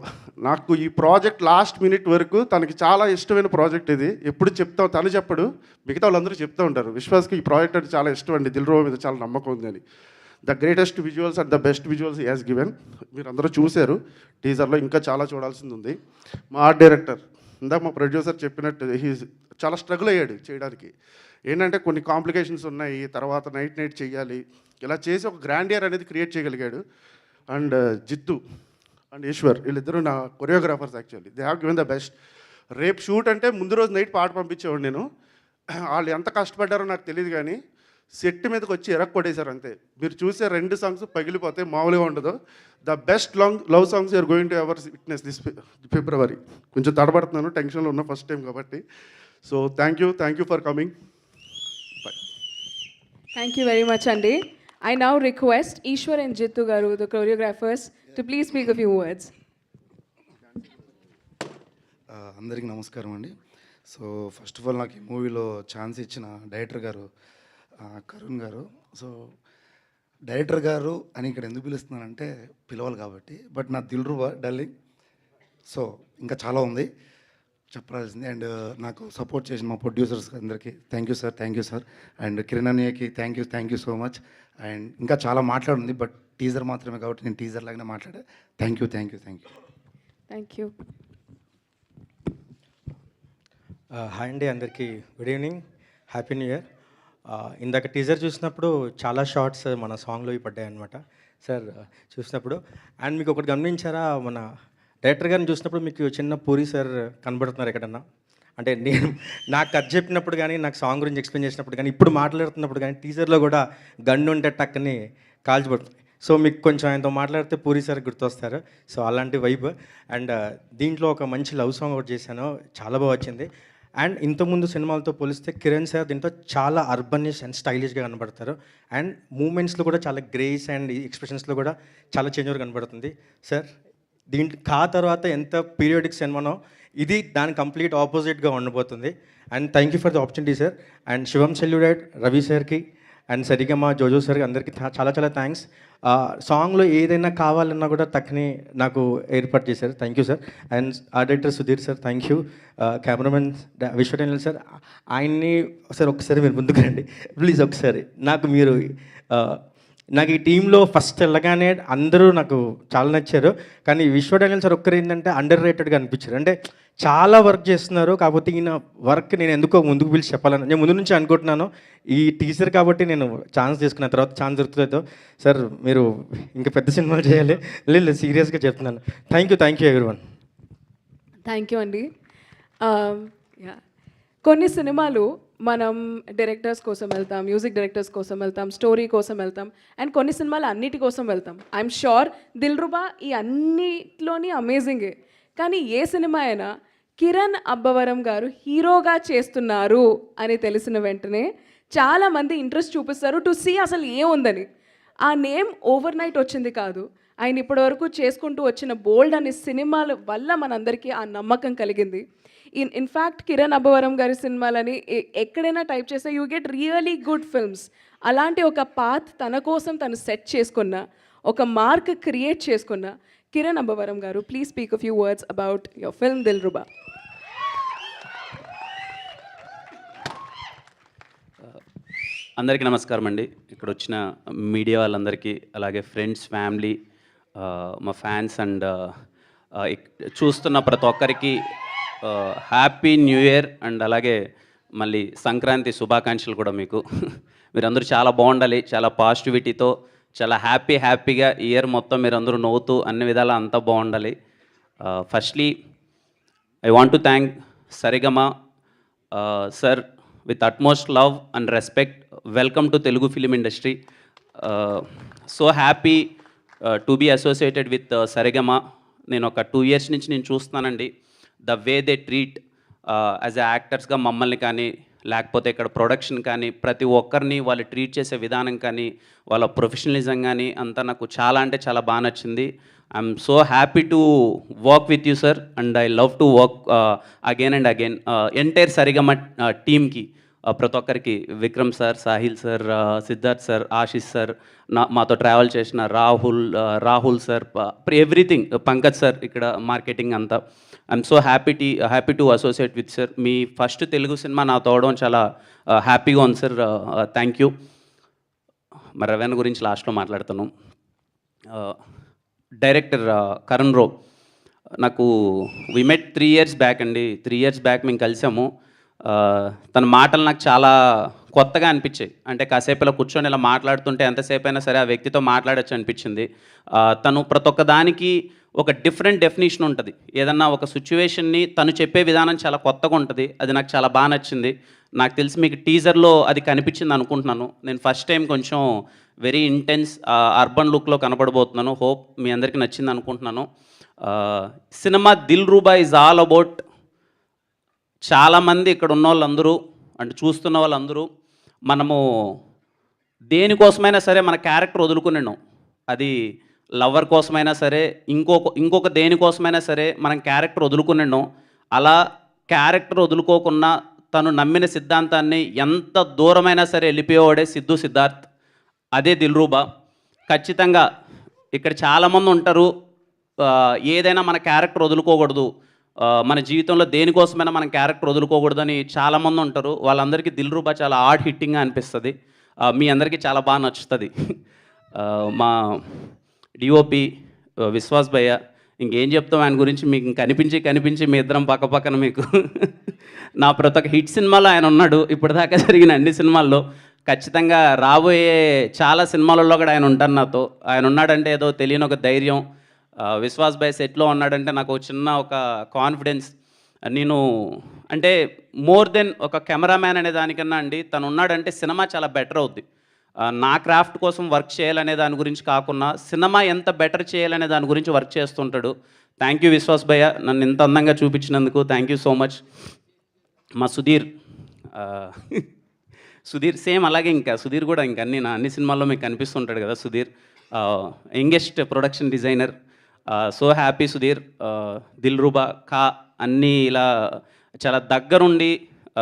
నాకు ఈ ప్రాజెక్ట్ లాస్ట్ మినిట్ వరకు తనకి చాలా ఇష్టమైన ప్రాజెక్ట్ ఇది. ఎప్పుడు చెప్తాం, తను చెప్పడు, మిగతా వాళ్ళందరూ చెప్తూ ఉంటారు. విశ్వాస్కి ఈ ప్రాజెక్ట్ అంటే చాలా ఇష్టం అండి, దిల్ రూబా మీద చాలా నమ్మకం ఉంది అని. The greatest visuals and the best visuals he has given. మీరు అందరూ చూశారు టీజర్లో, ఇంకా చాలా చూడాల్సింది ఉంది. మా ఆర్ట్ డైరెక్టర్, ఇందాక మా ప్రొడ్యూసర్ చెప్పినట్టు చాలా స్ట్రగుల్ అయ్యాడు చేయడానికి. ఏంటంటే కొన్ని కాంప్లికేషన్స్ ఉన్నాయి, తర్వాత నైట్ చేయాలి, ఇలా చేసి ఒక గ్రాండియర్ అనేది క్రియేట్ చేయగలిగాడు. అండ్ జిత్తు అండ్ ఈశ్వర్, వీళ్ళిద్దరూ నా choreographers. Actually they have given the best. రేపు షూట్ అంటే ముందు రోజు నైట్ పాట పంపించేవాడు నేను. వాళ్ళు ఎంత కష్టపడ్డారో నాకు తెలియదు, కానీ సెట్ మీదకి వచ్చి కొట్టేశారు అంతే. మీరు చూసే 2 songs పగిలిపోతే మామూలుగా ఉండదు. The best love songs you're going to ever witness this February. కొంచెం తడబడుతున్నాను, టెన్షన్లో ఉన్న ఫస్ట్ టైం కాబట్టి. So thank you for coming. Bye. Thank you very much, Andy. I now request Ishwar and Jittu Garu, the choreographers, to please speak a few words. అందరికీ నమస్కారం అండి. So first of all నాకు ఈ మూవీలో chance ఇచ్చిన director గారు కరుణ్ గారు. So director గారు అని ఇక్కడ ఎందుకు పిలుస్తున్నానంటే పిలవాలి కాబట్టి. బట్ నా దిల్ రూబా డార్లింగ్. సో ఇంకా చాలా ఉంది చెప్పాల్సింది. అండ్ నాకు సపోర్ట్ చేసిన మా ప్రొడ్యూసర్స్ అందరికీ thank you sir. And Kiran అన్నయ్యకి thank you so much. And ఇంకా చాలా మాట్లాడుంది, బట్ టీజర్ మాత్రమే కాబట్టి నేను టీజర్ లాగానే మాట్లాడా. Thank you. Thank you. Hi అండి, అందరికీ good evening, happy new year. ఇందాక టీజర్ చూసినప్పుడు చాలా షార్ట్స్ మన సాంగ్లో పడ్డాయి అనమాట సార్ చూసినప్పుడు. అండ్ మీకు ఒకటి గమనించారా, మన డైరెక్టర్ గారిని చూసినప్పుడు మీకు చిన్న పూరి సార్ కనబడుతున్నారు ఎక్కడన్నా? అంటే నేను నాకు కథ చెప్పినప్పుడు కానీ, నాకు సాంగ్ గురించి ఎక్స్ప్లెయిన్ చేసినప్పుడు కానీ, ఇప్పుడు మాట్లాడుతున్నప్పుడు కానీ, టీజర్లో కూడా గన్ను ఉంటే టక్కని కాల్చిపడుతుంది. సో మీకు కొంచెం ఆయనతో మాట్లాడితే పూరి సార్ గుర్తొస్తారు. సో అలాంటి వైబ్. అండ్ దీంట్లో ఒక మంచి లవ్ సాంగ్ ఒకటి చేశాను, చాలా బాగా వచ్చింది. అండ్ ఇంతకుముందు సినిమాలతో పోలిస్తే కిరణ్ సార్ దీంట్లో చాలా అర్బనిష్ అండ్ స్టైలిష్గా కనబడతారు. అండ్ మూమెంట్స్లో కూడా చాలా గ్రేస్ అండ్ ఎక్స్ప్రెషన్స్లో కూడా చాలా చేంజ్ ఓవర్ కనబడుతుంది సార్. దీంట్లో తర్వాత ఎంత పీరియాడిక్ సినిమానో ఇది దాని కంప్లీట్ ఆపోజిట్గా ఉండబోతుంది. And thank you for the opportunity sir. And Shivam celluloid Ravi సార్కి అండ్ సరిగమ జోజో సార్కి అందరికీ చాలా చాలా థ్యాంక్స్. సాంగ్లో ఏదైనా కావాలన్నా కూడా తక్కని నాకు ఏర్పాటు చేశారు. Thank you sir. And art director Sudhir sir thank you. Cameraman విశ్వటెనిల్ సార్, ఆయన్ని సార్ ఒకసారి మీరు ముందుకు రండి ప్లీజ్. ఒకసారి నాకు ఈ టీంలో ఫస్ట్ వెళ్ళగానే అందరూ నాకు చాలా నచ్చారు. కానీ విశ్వటెనిల్ సార్ ఒక్కరు ఏంటంటే అండర్ రేటెడ్గా అనిపించారు. అంటే చాలా వర్క్ చేస్తున్నారు, కాకపోతే ఈయన వర్క్ నేను ఎందుకో ముందుకు పిలిచి చెప్పాలని నేను ముందు నుంచి అనుకుంటున్నాను. ఈ టీచర్ కాబట్టి నేను ఛాన్స్ తీసుకున్న తర్వాత ఛాన్స్ దొరుకుతుందో సార్ మీరు ఇంకా పెద్ద సినిమాలు చేయాలి. లేదు సీరియస్గా చెప్తున్నాను. Thank you everyone. Thank you అండి. కొన్ని సినిమాలు మనం డైరెక్టర్స్ కోసం వెళ్తాం, మ్యూజిక్ డైరెక్టర్స్ కోసం వెళ్తాం, స్టోరీ కోసం వెళ్తాం, అండ్ కొన్ని సినిమాలు అన్నిటి కోసం వెళ్తాం. ఐఎమ్ షూర్ దిల్రుబా ఈ అన్నిట్లోని అమేజింగే. కానీ ఏ సినిమా అయినా కిరణ్ అబ్బవరం గారు హీరోగా చేస్తున్నారు అని తెలిసిన వెంటనే చాలామంది ఇంట్రెస్ట్ చూపిస్తారు టు సీ అసలు ఏముందని. ఆ నేమ్ ఓవర్ నైట్ వచ్చింది కాదు. ఆయన ఇప్పటివరకు చేసుకుంటూ వచ్చిన బోల్డ్ అనే సినిమాల వల్ల మనందరికీ ఆ నమ్మకం కలిగింది. ఇన్ఫ్యాక్ట్ కిరణ్ అబ్బవరం గారి సినిమాలని ఎక్కడైనా టైప్ చేస్తే you get really good films. అలాంటి ఒక పాత్ తన కోసం తను సెట్ చేసుకున్న, ఒక మార్క్ క్రియేట్ చేసుకున్న కిరణ్ అబ్బవరం గారు, please speak a few words about your film Dilruba. అందరికీ నమస్కారం అండి. ఇక్కడ వచ్చిన మీడియా వాళ్ళందరికీ, అలాగే ఫ్రెండ్స్, ఫ్యామిలీ, మా ఫ్యాన్స్ అండ్ చూస్తున్న ప్రతి ఒక్కరికి హ్యాపీ న్యూ ఇయర్ అండ్ అలాగే మళ్ళీ సంక్రాంతి శుభాకాంక్షలు కూడా మీకు. మీరందరూ చాలా బాగుండాలి, చాలా పాజిటివిటీతో, చాలా హ్యాపీగా ఇయర్ మొత్తం మీరందరూ నవ్వుతూ అన్ని విధాలా అంతా బాగుండాలి. Firstly I want to thank Sarigama sir with utmost love and respect. Welcome to Telugu film industry. So happy to be associated with Saregama. నేను ఒక 2 years నుంచి నేను చూస్తున్నానండి. The way they treat as a యాక్టర్స్గా మమ్మల్ని కానీ, లేకపోతే ఇక్కడ ప్రొడక్షన్ కానీ, ప్రతి ఒక్కరిని వాళ్ళు ట్రీట్ చేసే విధానం కానీ, వాళ్ళ ప్రొఫెషనలిజం కానీ అంతా నాకు చాలా అంటే చాలా బాగా నచ్చింది. I'm so happy to work with you sir and I love to work again and again. Entire Saregama టీమ్కి, ప్రతి ఒక్కరికి, Vikram sir, Sahil sir, Siddharth sir, Ashish sir, మాతో ట్రావెల్ చేసిన Rahul sir, everything, Pankaj sir ఇక్కడ మార్కెటింగ్ అంతా. I'm so happy to associate with sir. మీ first Telugu cinema నాతో అవడం చాలా హ్యాపీగా ఉంది సార్. Thank you. మరి రవీణ గురించి లాస్ట్లో మాట్లాడతాను. డైరెక్టర్ కరణ్ రో, నాకు వి మెట్ 3 years బ్యాక్ అండి. 3 years బ్యాక్ మేము కలిసాము. తన మాటలు నాకు చాలా కొత్తగా అనిపించాయి. అంటే కాసేపు ఇలా కూర్చొని ఇలా మాట్లాడుతుంటే ఎంతసేపు అయినా సరే ఆ వ్యక్తితో మాట్లాడచ్చు అనిపించింది. తను ప్రతి ఒక్క దానికి ఒక డిఫరెంట్ డెఫినేషన్ ఉంటుంది. ఏదన్నా ఒక సిచ్యువేషన్ని తను చెప్పే విధానం చాలా కొత్తగా ఉంటుంది. అది నాకు చాలా బాగా నచ్చింది. నాకు తెలిసి మీకు టీజర్లో అది కనిపించింది అనుకుంటున్నాను. నేను ఫస్ట్ టైం కొంచెం వెరీ ఇంటెన్స్ అర్బన్ లుక్లో కనపడబోతున్నాను. హోప్ మీ అందరికీ నచ్చింది అనుకుంటున్నాను. Cinema Dilruba is all about, చాలామంది ఇక్కడ ఉన్న వాళ్ళందరూ అంటే చూస్తున్న వాళ్ళందరూ మనము దేనికోసమైనా సరే మన క్యారెక్టర్ వదులుకున్నాం. అది లవర్ కోసమైనా సరే, ఇంకొక దేనికోసమైనా సరే మనం క్యారెక్టర్ వదులుకున్నాం. అలా క్యారెక్టర్ వదులుకోకుండా తను నమ్మిన సిద్ధాంతాన్ని ఎంత దూరమైనా సరే వెళ్ళిపోయేవాడే సిద్ధార్థ్. అదే దిల్రుబా. ఖచ్చితంగా ఇక్కడ చాలామంది ఉంటారు, ఏదైనా మన క్యారెక్టర్ వదులుకోకూడదు, మన జీవితంలో దేనికోసమైనా మనం క్యారెక్టర్ వదులుకోకూడదని చాలామంది ఉంటారు. వాళ్ళందరికీ దిల్రుబా చాలా హార్డ్ హిట్టింగ్గా అనిపిస్తుంది. మీ అందరికీ చాలా బాగా నచ్చుతుంది. మా డిఓపి విశ్వాస్ భయ్య, ఇంకేం చెప్తాం ఆయన గురించి, మీకు కనిపించి మీ ఇద్దరం పక్కన మీకు నా ప్రతి ఒక్క హిట్ సినిమాలో ఆయన ఉన్నాడు. ఇప్పటిదాకా జరిగిన అన్ని సినిమాల్లో, ఖచ్చితంగా రాబోయే చాలా సినిమాలలో కూడా ఆయన ఉంటారు నాతో. ఆయన ఉన్నాడంటే ఏదో తెలియని ఒక ధైర్యం. విశ్వాస్ భాయ్ సెట్లో ఉన్నాడంటే నాకు చిన్న ఒక కాన్ఫిడెన్స్. నేను అంటే మోర్ దెన్ ఒక కెమెరామ్యాన్ అనే దానికన్నా అండి, తను ఉన్నాడంటే సినిమా చాలా బెటర్ అవుద్ది. నా క్రాఫ్ట్ కోసం వర్క్ చేయాలనే దాని గురించి కాకుండా సినిమా ఎంత బెటర్ చేయాలనే దాని గురించి వర్క్ చేస్తుంటాడు. థ్యాంక్ యూ విశ్వాస్ భయ్య, నన్ను ఇంత అందంగా చూపించినందుకు థ్యాంక్ యూ సో మచ్. మా సుధీర్ సేమ్ అలాగే, ఇంకా సుధీర్ కూడా ఇంకా అన్ని సినిమాల్లో మీకు కనిపిస్తుంటాడు కదా Sudheer. Youngest production designer. So happy Sudheer. Dilruba అన్నీ ఇలా చాలా దగ్గరుండి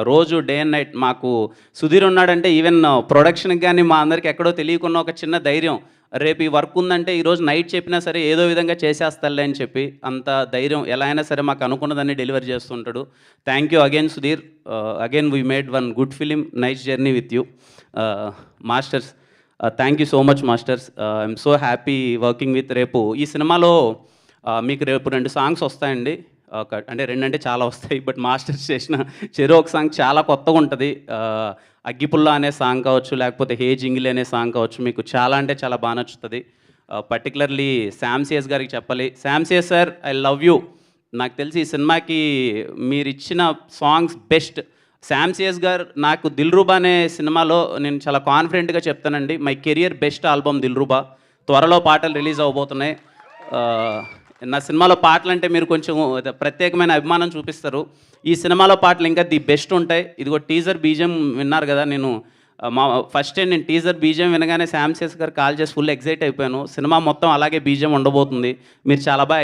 రోజు డే అండ్ నైట్ మాకు సుధీర్ ఉన్నాడంటే ఈవెన్ ప్రొడక్షన్కి కానీ మా అందరికి ఎక్కడో తెలియకున్న ఒక చిన్న ధైర్యం. రేపు ఈ వర్క్ ఉందంటే ఈరోజు నైట్ చెప్పినా సరే ఏదో విధంగా చేసేస్తాలే అని చెప్పి అంత ధైర్యం, ఎలా అయినా సరే మాకు అనుకున్నదాన్ని డెలివరీ చేస్తుంటాడు. Thank you again Sudheer. Again we made one good film, nice journey with you. Masters, thank you so much masters. I'm so happy working with. రేపు ఈ సినిమాలో మీకు రేపు 2 సాంగ్స్ వస్తాయండి. అంటే 2 అంటే చాలా వస్తాయి, బట్ మాస్టర్స్ చేసిన చెరో ఒక సాంగ్ చాలా కొత్తగా ఉంటుంది. అగ్గిపుల్ల అనే సాంగ్ కావచ్చు, లేకపోతే హే జింగిలి అనే సాంగ్ కావచ్చు, మీకు చాలా అంటే చాలా బాగా నచ్చుతుంది. పర్టికులర్లీ శామ్సియస్ గారికి చెప్పాలి. శామ్సియస్ సార్, ఐ లవ్ యూ. నాకు తెలిసి ఈ సినిమాకి మీరు ఇచ్చిన సాంగ్స్ బెస్ట్. శామ్ సిఎస్ గారు నాకు దిల్రూబా అనే సినిమాలో నేను చాలా కాన్ఫిడెంట్గా చెప్తానండి, my career best album Dilruba. త్వరలో పాటలు రిలీజ్ అవబోతున్నాయి. నా సినిమాలో పాటలు అంటే మీరు కొంచెం ప్రత్యేకమైన అభిమానం చూపిస్తారు. ఈ సినిమాలో పాటలు ఇంకా ది బెస్ట్ ఉంటాయి. ఇదిగో టీజర్ బీజియం విన్నారు కదా. నేను ఫస్ట్ టైం నేను టీజర్ బీజియం వినగానే శామ్ సిఎస్ గారు కాల్ చేసి ఫుల్ ఎగ్జైట్ అయిపోయాను. సినిమా మొత్తం అలాగే బీజియం ఉండబోతుంది. మీరు చాలా బాగా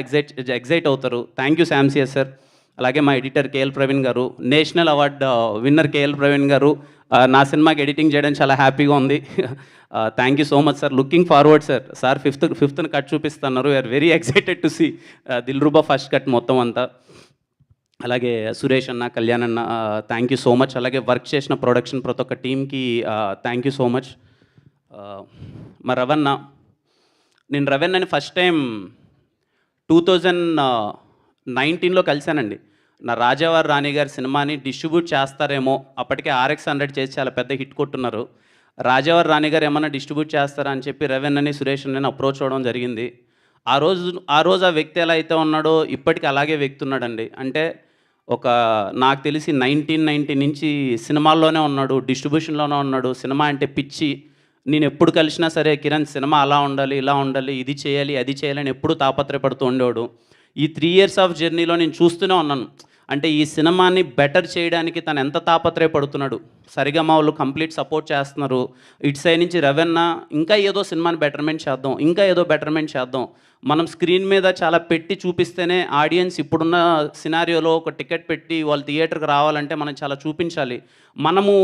ఎగ్జైట్ అవుతారు. Thank you Sam CS sir. అలాగే మా editor KL Praveen garu, national award winner KL Praveen garu, నా సినిమాకి ఎడిటింగ్ చేయడం చాలా హ్యాపీగా ఉంది. Thank you so much sir. Looking forward sir. Sir ఫిఫ్త్న కట్ చూపిస్తున్నారు. We're very excited to see Dilruba first cut మొత్తం అంతా. అలాగే సురేష్ అన్న, కళ్యాణ్ అన్న, థ్యాంక్ యూ సో మచ్. అలాగే వర్క్ చేసిన ప్రొడక్షన్ ప్రతి ఒక్క టీమ్కి థ్యాంక్ యూ సో మచ్. మా రవణ, నేను రవణని ఫస్ట్ టైం 2019లో కలిశానండి. నా రాజావారి రాణి గారి సినిమాని డిస్ట్రిబ్యూట్ చేస్తారేమో, అప్పటికే RX100 చేసి చాలా పెద్ద హిట్ కొట్టున్నారు. రాజావారి రాణి గారు ఏమన్నా డిస్ట్రిబ్యూట్ చేస్తారా అని చెప్పి రవణని, సురేష్ నేను అప్రోచ్ అవ్వడం జరిగింది. ఆ రోజు ఆ వ్యక్తి ఎలా అయితే ఉన్నాడో ఇప్పటికీ అలాగే వ్యక్తి ఉన్నాడండి. అంటే నాకు తెలిసి 1990 నుంచి సినిమాల్లోనే ఉన్నాడు, డిస్ట్రిబ్యూషన్లోనే ఉన్నాడు. సినిమా అంటే పిచ్చి. నేను ఎప్పుడు కలిసినా సరే కిరణ్ సినిమా అలా ఉండాలి, ఇలా ఉండాలి, ఇది చేయాలి, అది చేయాలని ఎప్పుడు తాపత్రయపడుతూ ఉండేవాడు. ఈ 3 years ఆఫ్ జర్నీలో నేను చూస్తూనే ఉన్నాను. అంటే ఈ సినిమాని బెటర్ చేయడానికి తను ఎంత తాపత్రయపడుతున్నాడు. సరిగమ వాళ్ళు కంప్లీట్ సపోర్ట్ చేస్తున్నారు. ఇటు సైడ్ నుంచి రవణ ఇంకా ఏదో సినిమాని బెటర్మెంట్ చేద్దాం, ఇంకా ఏదో బెటర్మెంట్ చేద్దాం. మనం స్క్రీన్ మీద చాలా పెట్టి చూపిస్తేనే ఆడియన్స్ ఇప్పుడున్న సినారియోలో ఒక టికెట్ పెట్టి వాళ్ళు థియేటర్కి రావాలంటే మనం చాలా చూపించాలి. మనము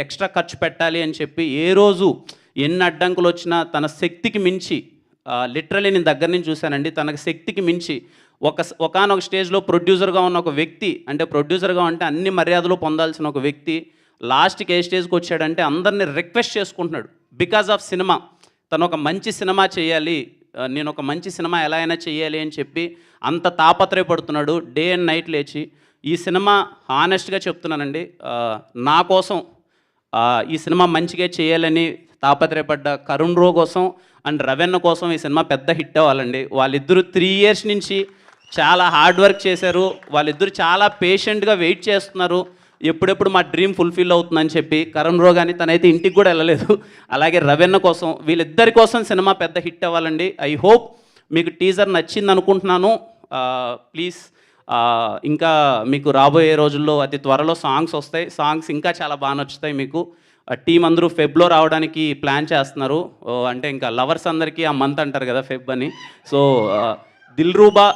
ఎక్స్ట్రా ఖర్చు పెట్టాలి అని చెప్పి ఏ రోజు ఎన్ని అడ్డంకులు వచ్చినా తన శక్తికి మించి, లిటరలీ నేను దగ్గర నుంచి చూశానండి, తనకు శక్తికి మించి ఒకానొక స్టేజ్లో ప్రొడ్యూసర్గా ఉన్న ఒక వ్యక్తి, అంటే ప్రొడ్యూసర్గా అంటే అన్ని మర్యాదలు పొందాల్సిన ఒక వ్యక్తి లాస్ట్కి ఏ స్టేజ్కి వచ్చాడంటే అందరినీ రిక్వెస్ట్ చేసుకుంటున్నాడు బికాజ్ ఆఫ్ సినిమా. తను ఒక మంచి సినిమా చేయాలి, నేను ఒక మంచి సినిమా ఎలా అయినా చేయాలి అని చెప్పి అంత తాపత్రయపడుతున్నాడు. డే అండ్ నైట్ లేచి ఈ సినిమా హానెస్ట్గా చెప్తున్నానండి, నా కోసం ఈ సినిమా మంచిగా చేయాలని తాపత్రయపడ్డ కరుణ్ రో కోసం అండ్ రవణ కోసం ఈ సినిమా పెద్ద హిట్ అవ్వాలండి. వాళ్ళిద్దరూ 3 years నుంచి చాలా హార్డ్ వర్క్ చేశారు. వాళ్ళిద్దరూ చాలా పేషెంట్గా వెయిట్ చేస్తున్నారు ఎప్పుడెప్పుడు మా డ్రీమ్ ఫుల్ఫిల్ అవుతుందని చెప్పి. కరుణ్ రో కానీ తనైతే ఇంటికి కూడా వెళ్ళలేదు. అలాగే రవణ కోసం, వీళ్ళిద్దరి కోసం సినిమా పెద్ద హిట్ అవ్వాలండి. ఐ హోప్ మీకు టీజర్ నచ్చింది అనుకుంటున్నాను. ప్లీజ్ ఇంకా మీకు రాబోయే రోజుల్లో అతి త్వరలో సాంగ్స్ వస్తాయి. సాంగ్స్ ఇంకా చాలా బాగా నచ్చుతాయి మీకు. టీం అందరూ ఫెబ్లో రావడానికి ప్లాన్ చేస్తున్నారు. అంటే ఇంకా లవర్స్ అందరికీ ఆ మంత్ అంటారు కదా ఫెబ్ అని. సో దిల్రూబా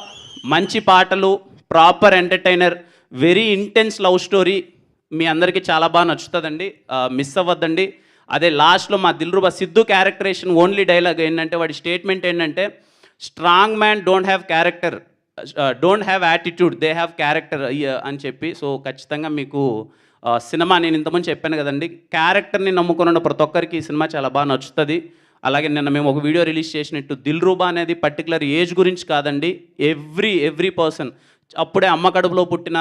మంచి పాటలు, proper entertainer, very intense love story మీ అందరికీ చాలా బాగా నచ్చుతుందండి. మిస్ అవ్వద్దండి. అదే లాస్ట్లో మా Dilruba Siddhu characterisation only dialogue ఏంటంటే, వాడి స్టేట్మెంట్ ఏంటంటే, strong man don't have character, don't have attitude, they have character అని చెప్పి. సో ఖచ్చితంగా మీకు సినిమా నేను ఇంతకుముందు చెప్పాను కదండి, క్యారెక్టర్ని నమ్ముకున్న ప్రతి ఒక్కరికి ఈ సినిమా చాలా బాగా నచ్చుతుంది. అలాగే నిన్న మేము ఒక వీడియో రిలీజ్ చేసినట్టు దిల్రూబా అనేది పర్టికులర్ ఏజ్ గురించి కాదండి, ఎవ్రీ పర్సన్, అప్పుడే అమ్మ కడుపులో పుట్టిన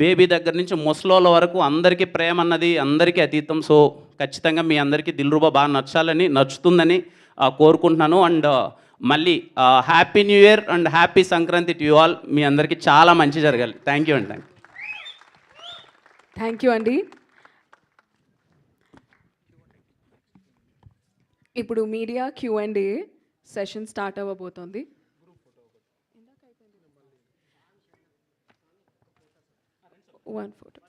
బేబీ దగ్గర నుంచి ముసలోళ్ళ వరకు అందరికీ ప్రేమ అన్నది అందరికీ అతీతం. సో ఖచ్చితంగా మీ అందరికీ దిల్రూబా బాగా నచ్చుతుందని కోరుకుంటున్నాను. అండ్ మళ్ళీ happy new year and happy Sankranti to you all. మీ అందరికీ చాలా మంచి జరగాలి. థ్యాంక్ యూ అండి. థ్యాంక్ యూ అండి. ఇప్పుడు మీడియా Q&A సెషన్ స్టార్ట్ అవ్వబోతోంది. One photo.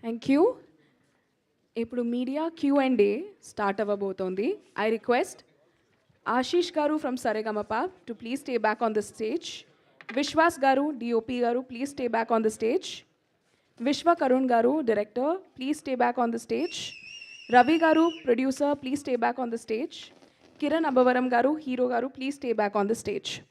Thank you. ఇప్పుడు మీడియా Q&A స్టార్ట్ అవ్వబోతోంది. I request Ashish garu from Saregama to please stay back on the stage. Vishwas garu, DOP garu, please stay back on the stage. Vishwa Karun Garu, director, please stay back on the stage. Ravi Garu, producer, please stay back on the stage. Kiran Abavaram Garu, hero Garu, please stay back on the stage.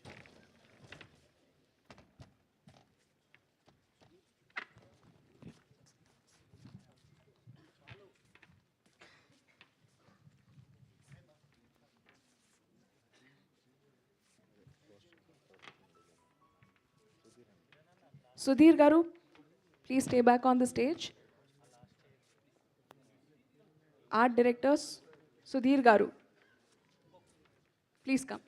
Sudhir Garu, please stay back on the stage. Art directors, Sudhir Garu, please come.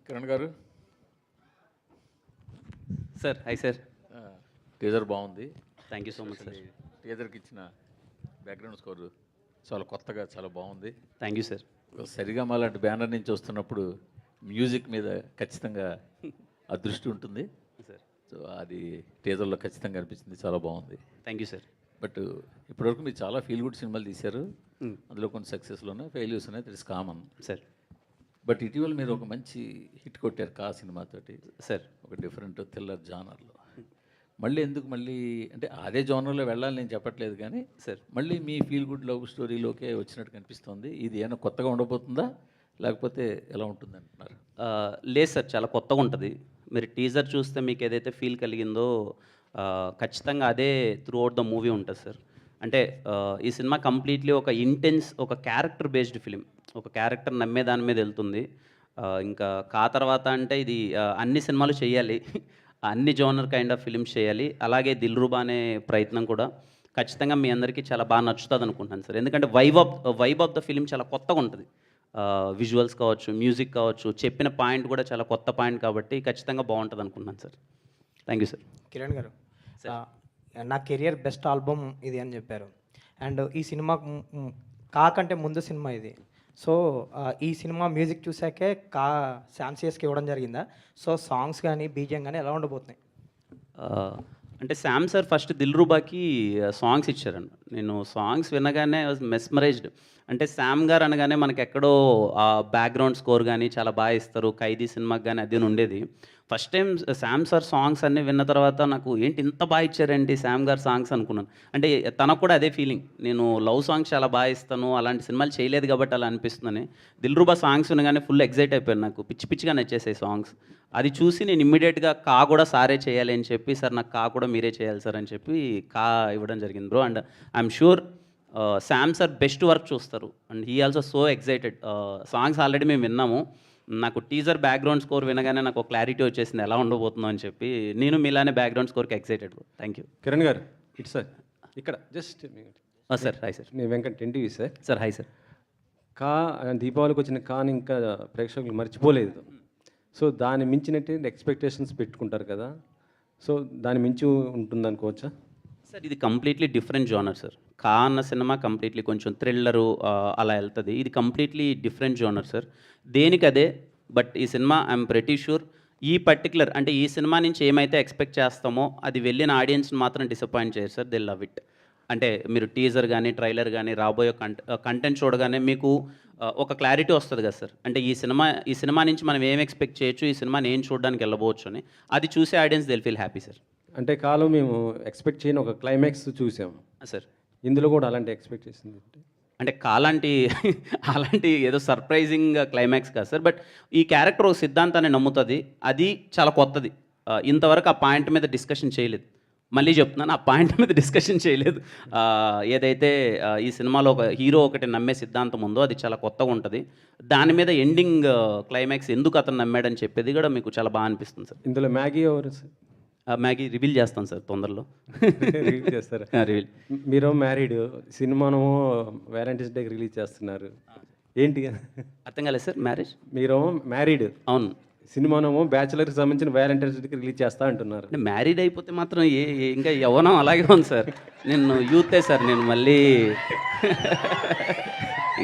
Kiran garu, sir hi sir. Teaser బాగుంది. Thank you so much sir. టీజర్కి ఇచ్చిన background score చాలా కొత్తగా చాలా బాగుంది. Thank you sir. సరిగమ లాంటి banner నుంచి వస్తున్నప్పుడు మ్యూజిక్ మీద ఖచ్చితంగా అదృష్టి ఉంటుంది సార్. సో అది టీజర్లో ఖచ్చితంగా అనిపించింది, చాలా బాగుంది. Thank you sir. బట్ ఇప్పటివరకు మీరు చాలా ఫీల్ గుడ్ సినిమాలు తీశారు. అందులో కొన్ని సక్సెస్లు ఉన్నాయి, ఫెయిల్యూర్స్ ఉన్నాయి, that is common sir. But ఇటీవల మీరు ఒక మంచి హిట్ కొట్టారు కా సినిమాతోటి సార్. ఒక డిఫరెంట్ థ్రిల్లర్ జానర్లో. మళ్ళీ ఎందుకు మళ్ళీ అంటే అదే జానర్లో వెళ్ళాలని నేను చెప్పట్లేదు, కానీ సార్ మళ్ళీ మీ ఫీల్ గుడ్ లవ్ స్టోరీలోకే వచ్చినట్టు కనిపిస్తుంది. ఇది ఏమైనా కొత్తగా ఉండబోతుందా లేకపోతే ఎలా ఉంటుంది అంటున్నారు? లేదు సార్, చాలా కొత్తగా ఉంటుంది. మీరు టీజర్ చూస్తే మీకు ఏదైతే ఫీల్ కలిగిందో ఖచ్చితంగా అదే త్రూ అవుట్ ద మూవీ ఉంటుంది సార్. అంటే ఈ సినిమా కంప్లీట్లీ ఒక ఇంటెన్స్, ఒక క్యారెక్టర్ బేస్డ్ ఫిలిం, ఒక క్యారెక్టర్ నమ్మే దాని మీద వెళ్తుంది. ఇంకా కా తర్వాత అంటే ఇది అన్ని సినిమాలు చేయాలి, అన్ని జోనర్ కైండ్ ఆఫ్ ఫిలిమ్స్ చేయాలి. అలాగే దిల్రుబా అనే ప్రయత్నం కూడా ఖచ్చితంగా మీ అందరికీ చాలా బాగా నచ్చుతుంది అనుకుంటున్నాను సార్. ఎందుకంటే వైబ్ ఆఫ్ ద ఫిలిం చాలా కొత్తగా ఉంటుంది. విజువల్స్ కావచ్చు, మ్యూజిక్ కావచ్చు, చెప్పిన పాయింట్ కూడా చాలా కొత్త పాయింట్ కాబట్టి ఖచ్చితంగా బాగుంటుంది అనుకుంటున్నాను sir. Thank you sir. Kiran గారు, నా కెరియర్ బెస్ట్ ఆల్బమ్ ఇది అని చెప్పారు. అండ్ ఈ సినిమా కాకంటే ముందు సినిమా ఇది. సో ఈ సినిమా మ్యూజిక్ చూసాకే శామ్సియస్కి ఇవ్వడం జరిగిందా? సో సాంగ్స్ కానీ బీజియం కానీ ఎలా ఉండబోతున్నాయి? అంటే శామ్ సార్ ఫస్ట్ దిల్రుబాకి సాంగ్స్ ఇచ్చారండి. నేను సాంగ్స్ వినగానే మెస్మరైజ్డ్. అంటే శామ్ గారు అనగానే మనకి ఎక్కడో బ్యాక్గ్రౌండ్ స్కోర్ కానీ చాలా బాగా ఇస్తారు, ఖైదీ సినిమాకి కానీ అది ఉండేది. First time Sam sir songs అన్నీ విన్న తర్వాత నాకు ఏంటి ఇంత బాగా ఇచ్చారేంటి శామ్ గారు సాంగ్స్ అనుకున్నాను. అంటే తనకు కూడా అదే ఫీలింగ్, నేను లవ్ సాంగ్స్ చాలా బాగా ఇస్తాను, అలాంటి సినిమాలు చేయలేదు కాబట్టి అలా అనిపిస్తుందని. దిల్రుబా సాంగ్స్ వినగానే ఫుల్ ఎగ్జైట్ అయిపోయాను, నాకు పిచ్చి పిచ్చిగా నచ్చేసాయి సాంగ్స్. అది చూసి నేను ఇమ్మీడియట్గా కా కూడా సారే చేయాలి అని చెప్పి, సార్ నాకు కా కూడా మీరే చేయాలి సార్ అని చెప్పి కా ఇవ్వడం జరిగింది bro. And I'm sure Sam sir best work చూస్తారు. And he also so excited. Songs already మేము విన్నాము. నాకు టీజర్ బ్యాక్గ్రౌండ్ స్కోర్ వినగానే నాకు ఒక క్లారిటీ వచ్చేసింది ఎలా ఉండబోతుందో అని చెప్పి. నేను మీలానే బ్యాక్గ్రౌండ్ స్కోర్కి excited. Thank you. Kiran garu, it's sir ఇక్కడ జస్ట్ సార్. Hi sir. నేను Venkat NTV sir. Sir hi sir. కా దీపావళికి వచ్చిన కాని ఇంకా ప్రేక్షకులు మర్చిపోలేదు. సో దాన్ని మించినట్టు ఎక్స్పెక్టేషన్స్ పెట్టుకుంటారు కదా, సో దాని మించి ఉంటుంది అనుకోవచ్చా సార్? ఇది కంప్లీట్లీ డిఫరెంట్ జోనర్ సార్. కా అన్న సినిమా కంప్లీట్లీ కొంచెం థ్రిల్లరు అలా వెళ్తుంది. ఇది కంప్లీట్లీ డిఫరెంట్ జోనర్ సార్, దేనికి అదే. బట్ ఈ సినిమా ఐఎమ్ ప్రెటీ షూర్ ఈ పర్టికులర్ అంటే ఈ సినిమా నుంచి ఏమైతే ఎక్స్పెక్ట్ చేస్తామో అది వెళ్ళిన ఆడియన్స్ని మాత్రం డిసప్పాయింట్ చేయరు సార్. They love it. అంటే మీరు టీజర్ కానీ ట్రైలర్ కానీ రాబోయే కంటెంట్ చూడగానే మీకు ఒక క్లారిటీ వస్తుంది కదా సార్. అంటే ఈ సినిమా నుంచి మనం ఏం ఎక్స్పెక్ట్ చేయొచ్చు, ఈ సినిమాని ఏం చూడడానికి వెళ్ళబోవచ్చు అని, అది చూసే audience Dil feel happy sir. అంటే కాలో మేము ఎక్స్పెక్ట్ చేయని ఒక క్లైమాక్స్ చూసాము సార్. ఇందులో కూడా అలాంటి ఎక్స్పెక్ట్ చేసింది అంటే అలాంటి ఏదో సర్ప్రైజింగ్ క్లైమాక్స్ కాదు సార్. బట్ ఈ క్యారెక్టర్ ఒక సిద్ధాంతాన్ని నమ్ముతుంది, అది చాలా కొత్తది. ఇంతవరకు ఆ పాయింట్ మీద డిస్కషన్ చేయలేదు. మళ్ళీ చెప్తున్నాను, ఆ పాయింట్ మీద డిస్కషన్ చేయలేదు. ఏదైతే ఈ సినిమాలో ఒక హీరో ఒకటి నమ్మే సిద్ధాంతం ఉందో అది చాలా కొత్తగా ఉంటుంది. దాని మీద ఎండింగ్ క్లైమాక్స్ ఎందుకు అతను నమ్మాడని చెప్పేది కూడా మీకు చాలా బాగా అనిపిస్తుంది సార్. ఇందులో మ్యాగీ ఎవరు సార్? మ్యాగీ రివీల్ చేస్తాను సార్ తొందరలో. రిలీజ్ చేస్తారు. రివీల్. మీరు మ్యారీడ్, సినిమాను వ్యాలంటైన్స్ డేకి రిలీజ్ చేస్తున్నారు, ఏంటి? అర్థం కాలేదు సార్. మ్యారేజ్? మీరు మ్యారీడ్, అవును. సినిమానేమో బ్యాచులర్కి సంబంధించిన వ్యాలంటైన్స్ డేకి రిలీజ్ చేస్తా అంటున్నారు. అంటే మ్యారీడ్ అయిపోతే మాత్రం ఇంకా యవ్వనం అలాగే ఉంది సార్. నేను యూతే సార్. నేను మళ్ళీ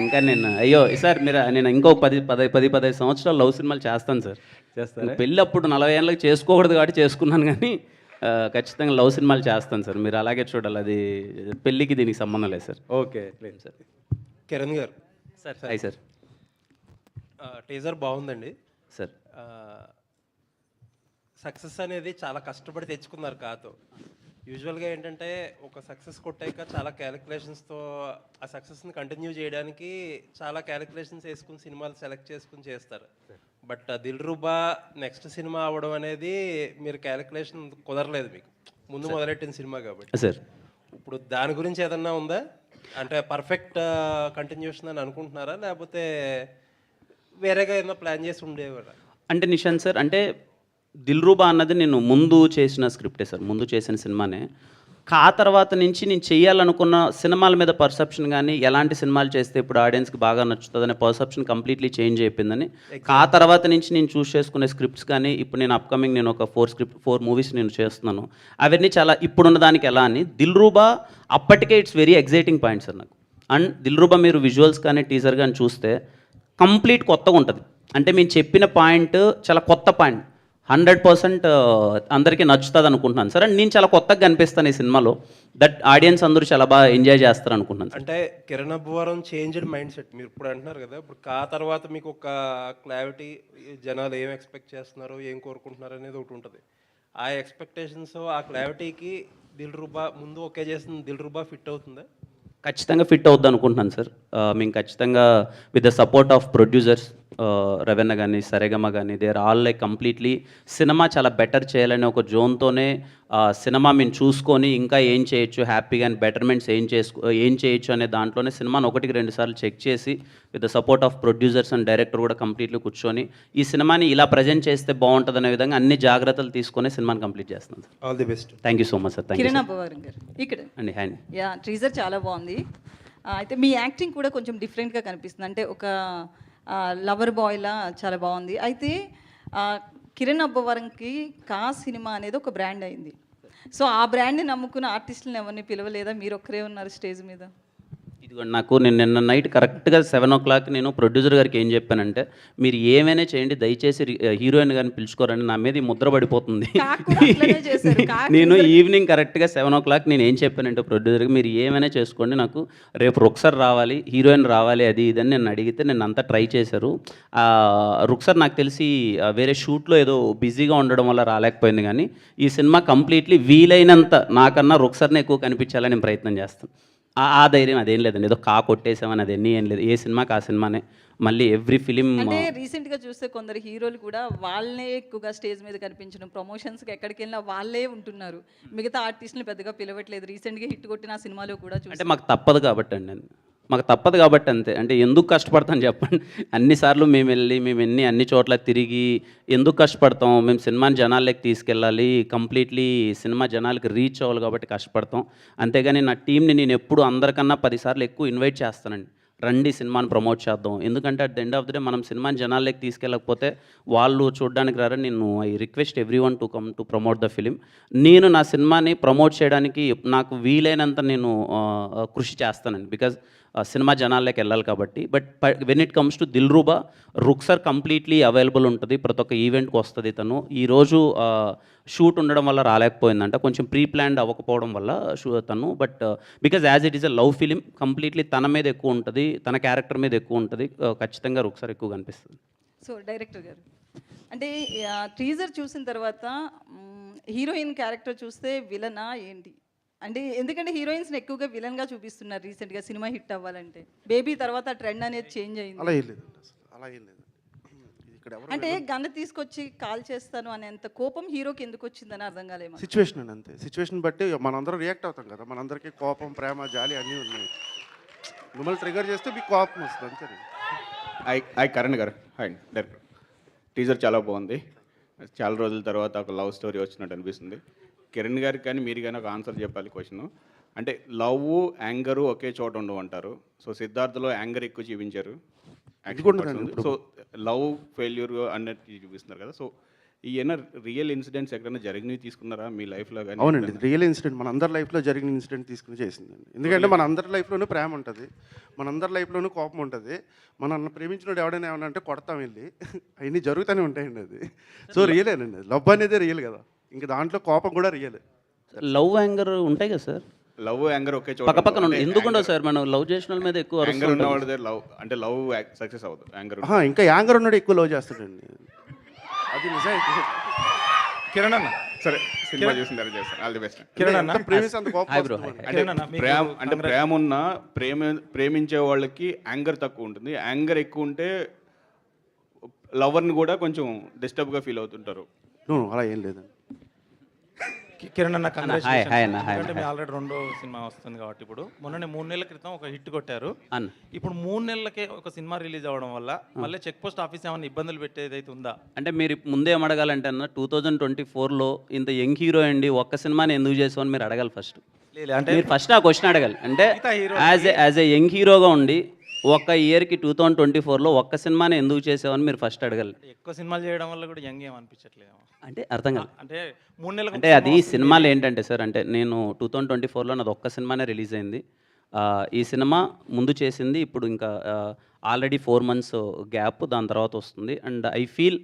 ఇంకా నేను అయ్యో సార్ నేను ఇంకో 10-15 సంవత్సరాలు లవ్ సినిమాలు చేస్తాను సార్. చేస్తారా? పెళ్ళి అప్పుడు 40 ఏళ్ళకి చేసుకోకూడదు కాబట్టి చేసుకున్నాను, కానీ ఖచ్చితంగా లవ్ సినిమాలు చేస్తాను సార్. మీరు అలాగే చూడాలి. అది పెళ్ళికి దీనికి సంబంధం లేదు సార్. ఓకే, లేదు sir. Kiran garu sir. Hi sir. Teaser బాగుందండి సార్. సక్సెస్ అనేది చాలా కష్టపడి తెచ్చుకున్నారు కాతో. యూజువల్గా ఏంటంటే ఒక సక్సెస్ కొట్టాక చాలా క్యాలిక్యులేషన్స్తో ఆ సక్సెస్ని కంటిన్యూ చేయడానికి చాలా క్యాలిక్యులేషన్స్ వేసుకుని సినిమాలు సెలెక్ట్ చేసుకుని చేస్తారు. బట్ దిల్రుబా నెక్స్ట్ సినిమా అవ్వడం అనేది మీరు క్యాలిక్యులేషన్ కుదరలేదు మీకు, ముందు మొదలెట్టిన సినిమా కాబట్టి. సార్. ఇప్పుడు దాని గురించి ఏదన్నా ఉందా? అంటే పర్ఫెక్ట్ కంటిన్యూషన్ అని అనుకుంటున్నారా, లేకపోతే వేరేగా ఏదైనా ప్లాన్ చేసి ఉండేవారా? అంటే నిశాంత్ సార్, అంటే దిల్రుబా అన్నది నేను ముందు చేసిన స్క్రిప్టే సార్, ముందు చేసిన సినిమానే. ఆ తర్వాత నుంచి నేను చేయాలనుకున్న సినిమాల మీద పర్సెప్షన్ కానీ, ఎలాంటి సినిమాలు చేస్తే ఇప్పుడు ఆడియన్స్కి బాగా నచ్చుతుందనే పర్సెప్షన్ కంప్లీట్లీ చేంజ్ అయిపోయిందని. ఆ తర్వాత నుంచి నేను చూస్ చేసుకునే స్క్రిప్ట్స్ కానీ, ఇప్పుడు నేను అప్కమింగ్ నేను ఒక 4 మూవీస్ నేను చేస్తున్నాను. అవన్నీ చాలా ఇప్పుడున్న దానికి ఎలా అని. దిల్రుబా అప్పటికే it's very exciting point sir నాకు. అండ్ దిల్రుబా మీరు విజువల్స్ కానీ టీజర్ కానీ చూస్తే కంప్లీట్ కొత్తగా ఉంటుంది. అంటే మేము చెప్పిన పాయింట్ చాలా కొత్త పాయింట్, 100% అందరికీ నచ్చుతుంది అనుకుంటున్నాను సార్. అండ్ నేను చాలా కొత్తగా కనిపిస్తాను ఈ సినిమాలో. దట్ ఆడియన్స్ అందరూ చాలా బాగా ఎంజాయ్ చేస్తారు అనుకుంటున్నాను సార్. అంటే Kiran Abbavaram changed mind set మీరు ఇప్పుడు అంటున్నారు కదా, ఇప్పుడు తర్వాత మీకు ఒక క్లారిటీ, జనాలు ఏం ఎక్స్పెక్ట్ చేస్తున్నారు, ఏం కోరుకుంటున్నారు అనేది ఒకటి ఉంటుంది. ఆ ఎక్స్పెక్టేషన్స్, ఆ క్లారిటీకి దిల్రుబా ముందు ఓకే చేసిన దిల్రుబా ఫిట్ అవుతుందా? ఖచ్చితంగా ఫిట్ అవుద్ది అనుకుంటున్నాను సార్. మేము ఖచ్చితంగా with the support of producers రవెన్న కానీ, సరేగమ కానీ, they are all like completely cinema చాలా బెటర్ చేయాలని ఒక జోన్తోనే సినిమా మేము చూసుకొని ఇంకా ఏం చేయొచ్చు, హ్యాపీగా అండ్ బెటర్మెంట్స్ ఏం చేయొచ్చు అనే దాంట్లోనే సినిమాను 1-2 సార్లు చెక్ చేసి with the support of producers and director కూడా కంప్లీట్లీ కూర్చొని ఈ సినిమాని ఇలా ప్రజెంట్ చేస్తే బాగుంటుంది అనే విధంగా అన్ని జాగ్రత్తలు తీసుకొని సినిమాని కంప్లీట్ చేస్తున్నాను sir. All the best. Thank you so much sir. Thank you Kiran Abbavaram గారు ఇక్కడ అండి. హ్యాండ్ టీజర్ చాలా బాగుంది. అయితే మీ యాక్టింగ్ కూడా కొంచెం డిఫరెంట్గా కనిపిస్తుంది. అంటే ఒక లవర్ బాయ్లా చాలా బాగుంది. అయితే కిరణ్ అబ్బవరంకి కా సినిమా అనేది ఒక బ్రాండ్ అయింది. సో ఆ బ్రాండ్ని నమ్ముకున్న ఆర్టిస్టులను ఎవరిని పిలవలేదా? మీరు ఒక్కరే ఉన్నారు స్టేజ్ మీద. ఇదిగోండి, నాకు నేను నిన్న నైట్ కరెక్ట్గా 7 o'clock నేను ప్రొడ్యూసర్ గారికి ఏం చెప్పానంటే, మీరు ఏమైనా చేయండి, దయచేసి హీరోయిన్ గారిని పిలుచుకోరండి, నా మీద ఈ ముద్ర పడిపోతుంది. నేను ఈవినింగ్ కరెక్ట్గా 7 o'clock నేను ఏం చెప్పానంటే ప్రొడ్యూసర్కి, మీరు ఏమైనా చేసుకోండి, నాకు రేపు రుక్సర్ రావాలి, హీరోయిన్ రావాలి, అది ఇదని నేను అడిగితే నేను అంతా ట్రై చేశారు. రుక్సర్ నాకు తెలిసి వేరే షూట్లో ఏదో బిజీగా ఉండడం వల్ల రాలేకపోయింది, కానీ ఈ సినిమా కంప్లీట్లీ వీలైనంత నాకన్నా రుక్సర్ని ఎక్కువ కనిపించాలని నేను ప్రయత్నం చేస్తాను. ఆ ధైర్యం అదేం లేదండి, ఏదో కొట్టేసామని అదేన్నీ ఏం లేదు. ఏ సినిమాకి ఆ సినిమానే. మళ్ళీ ఎవ్రీ ఫిలిం అంటే రీసెంట్గా చూస్తే కొందరు హీరోలు కూడా వాళ్ళే ఎక్కువగా స్టేజ్ మీద కనిపించడం, ప్రమోషన్స్కి ఎక్కడికి వెళ్ళినా వాళ్ళే ఉంటున్నారు, మిగతా ఆర్టిస్టులు పెద్దగా పిలవట్లేదు. రీసెంట్గా హిట్ కొట్టిన ఆ సినిమాలో కూడా అంటే మాకు తప్పదు కాబట్టి అండి, మాకు తప్పదు కాబట్టి అంతే. అంటే ఎందుకు కష్టపడతాం చెప్పండి? అన్నిసార్లు మేము వెళ్ళి అన్ని చోట్ల తిరిగి ఎందుకు కష్టపడతాం? మేము సినిమాని జనాల్లోకి తీసుకెళ్ళాలి, కంప్లీట్లీ సినిమా జనాలకి రీచ్ అవ్వాలి కాబట్టి కష్టపడతాం. అంతేగాని నా టీంని నేను ఎప్పుడు అందరికన్నా 10 సార్లు ఎక్కువ ఇన్వైట్ చేస్తానండి, రండి సినిమాని ప్రమోట్ చేద్దాం. ఎందుకంటే at the end of the day మనం సినిమాని జనాల్లోకి తీసుకెళ్ళకపోతే వాళ్ళు చూడడానికి రారని నేను I request every one to come to promote the film. నేను నా సినిమాని ప్రమోట్ చేయడానికి నాకు వీలైనంత నేను కృషి చేస్తానండి, బికాజ్ సినిమా జనాల్లోకి వెళ్ళాలి కాబట్టి. But when it comes to Dilruba, Ruksar completely available ఉంటుంది, ప్రతి ఒక్క ఈవెంట్కి వస్తుంది తను. ఈరోజు షూట్ ఉండడం వల్ల రాలేకపోయిందంట, కొంచెం ప్రీ ప్లాన్డ్ అవ్వకపోవడం వల్ల తను. But because as it is a love film, completely తన మీద ఎక్కువ ఉంటుంది, తన క్యారెక్టర్ మీద ఎక్కువ ఉంటుంది, ఖచ్చితంగా రుక్సర్ ఎక్కువ కనిపిస్తుంది. సో డైరెక్టర్ గారు, అంటే టీజర్ చూసిన తర్వాత హీరోయిన్ క్యారెక్టర్ చూస్తే విలనా ఏంటి? అంటే ఎందుకంటే హీరోయిన్స్ని ఎక్కువగా విలన్గా చూపిస్తున్నారు రీసెంట్గా సినిమా హిట్ అవ్వాలంటే. బేబీ తర్వాత ట్రెండ్ అనేది చేంజ్ అయింది. అలా ఏం లేదు, అలా ఏం లేదు. అంటే గన్ను తీసుకొచ్చి కాల్ చేస్తాను అనేంత కోపం హీరోకి ఎందుకు వచ్చిందని అర్థం కాలేమో. సిచ్యువేషన్ అని అంతే, సిచ్యువేషన్ బట్టి మనందరం రియాక్ట్ అవుతాం కదా, మనందరికీ కోపం, ప్రేమ, జాలి అన్నీ ఉన్నాయి. మిమ్మల్ని ట్రిగర్ చేస్తే మీకు కోపం వస్తుంది అంతే. హాయ్ కరణ్ గారు. Hi director. టీజర్ చాలా బాగుంది. చాలా రోజుల తర్వాత ఒక లవ్ స్టోరీ వచ్చినట్టు అనిపిస్తుంది. కిరణ్ గారికి కానీ మీరు కానీ ఒక ఆన్సర్ చెప్పాలి క్వశ్చన్. అంటే లవ్ యాంగరు ఒకే చోట ఉండవు అంటారు. సో సిద్ధార్థలో యాంగర్ ఎక్కువ చూపించారు, సో లవ్ ఫెయిల్యూర్ అన్నట్టు చూపిస్తున్నారు కదా. సో ఈయన రియల్ ఇన్సిడెంట్స్ ఎక్కడైనా జరిగినవి తీసుకున్నారా మీ లైఫ్లో కానీ? అవునండి, రియల్ ఇన్సిడెంట్ మన అందరి లైఫ్లో జరిగిన ఇన్సిడెంట్ తీసుకుని చేసిందండి. ఎందుకంటే మన అందరి లైఫ్లోనూ ప్రేమ ఉంటుంది, మన అందరి లైఫ్లోనూ కోపం ఉంటుంది. మనల్ని ప్రేమించినోడు ఎవడైనా ఏమన్నా అంటే కొడతాం వెళ్ళి, అవన్నీ జరుగుతూనే ఉంటాయండి. అది సో రియలేనండి, లవ్ అనేది రియల్ కదా, ఇంకా దాంట్లో కోపం కూడా రియలే. లవ్ యాంగర్ ఉంటాయి కదా సార్, లవ్ యాంగర్ ఒకే చోట పక్క పక్కన ఎందుకు ఉండవు సార్? మనం లవ్ చేసిన వాళ్ళ మీద ఎక్కువ యాంగర్ ఉన్నవాడు లవ్ అంటే లవ్ సక్సెస్ అవ్వదు. యాంగర్ ఇంకా యాంగర్ ఉన్నాడు ఎక్కువ లవ్ చేస్తాడండి, అది నిజం. కిరణ్ అన్న సరే, సినిమా చూసిన తర్వాత చేస్తాను. All the best. కిరణ్ అన్న అంటే ప్రేమ ఉన్న ప్రేమించే వాళ్ళకి యాంగర్ తక్కువ ఉంటుంది, యాంగర్ ఎక్కువ ఉంటే లవర్ని కూడా కొంచెం డిస్టర్బ్గా ఫీల్ అవుతుంటారు. అలా ఏం లేదండి. కిరణ్ అన్న అంటే మీ ఆల్రెడీ 2వ సినిమా వస్తుంది కాబట్టి ఇప్పుడు మొన్ననే 3 నెలల క్రితం ఒక హిట్ కొట్టారు. ఇప్పుడు 3 నెలలకే ఒక సినిమా రిలీజ్ అవ్వడం వల్ల మళ్ళీ చెక్ పోస్ట్ ఆఫీస్ ఏమైనా ఇబ్బందులు పెట్టేదైతే ఉందా? అంటే మీరు ముందే ఏమడగాలంటే అన్న 2024లో ఇంత యంగ్ హీరో అండి ఒక్క సినిమాని ఎందుకు చేసామని మీరు అడగాలి ఫస్ట్. అంటే మీరు ఫస్ట్ ఆ క్వశ్చన్ అడగాలి. అంటే యాజ్ ఏ యంగ్ హీరోగా ఉండి ఒక్క ఇయర్కి 2024లో ఒక్క సినిమాని ఎందుకు చేసావని మీరు ఫస్ట్ అడగాలి. ఎక్కువ సినిమాలు చేయడం వల్ల కూడా యంగ్ ఏమనిపించట్లేదు అంటే అర్థం కాదు. అంటే 3 నెలలకు అంటే అది సినిమాలు ఏంటంటే సార్, అంటే నేను 2024లో నాది ఒక్క సినిమానే రిలీజ్ అయింది. ఈ సినిమా ముందు చేసింది ఇప్పుడు ఇంకా ఆల్రెడీ 4 months గ్యాప్, దాని తర్వాత వస్తుంది. అండ్ ఐ ఫీల్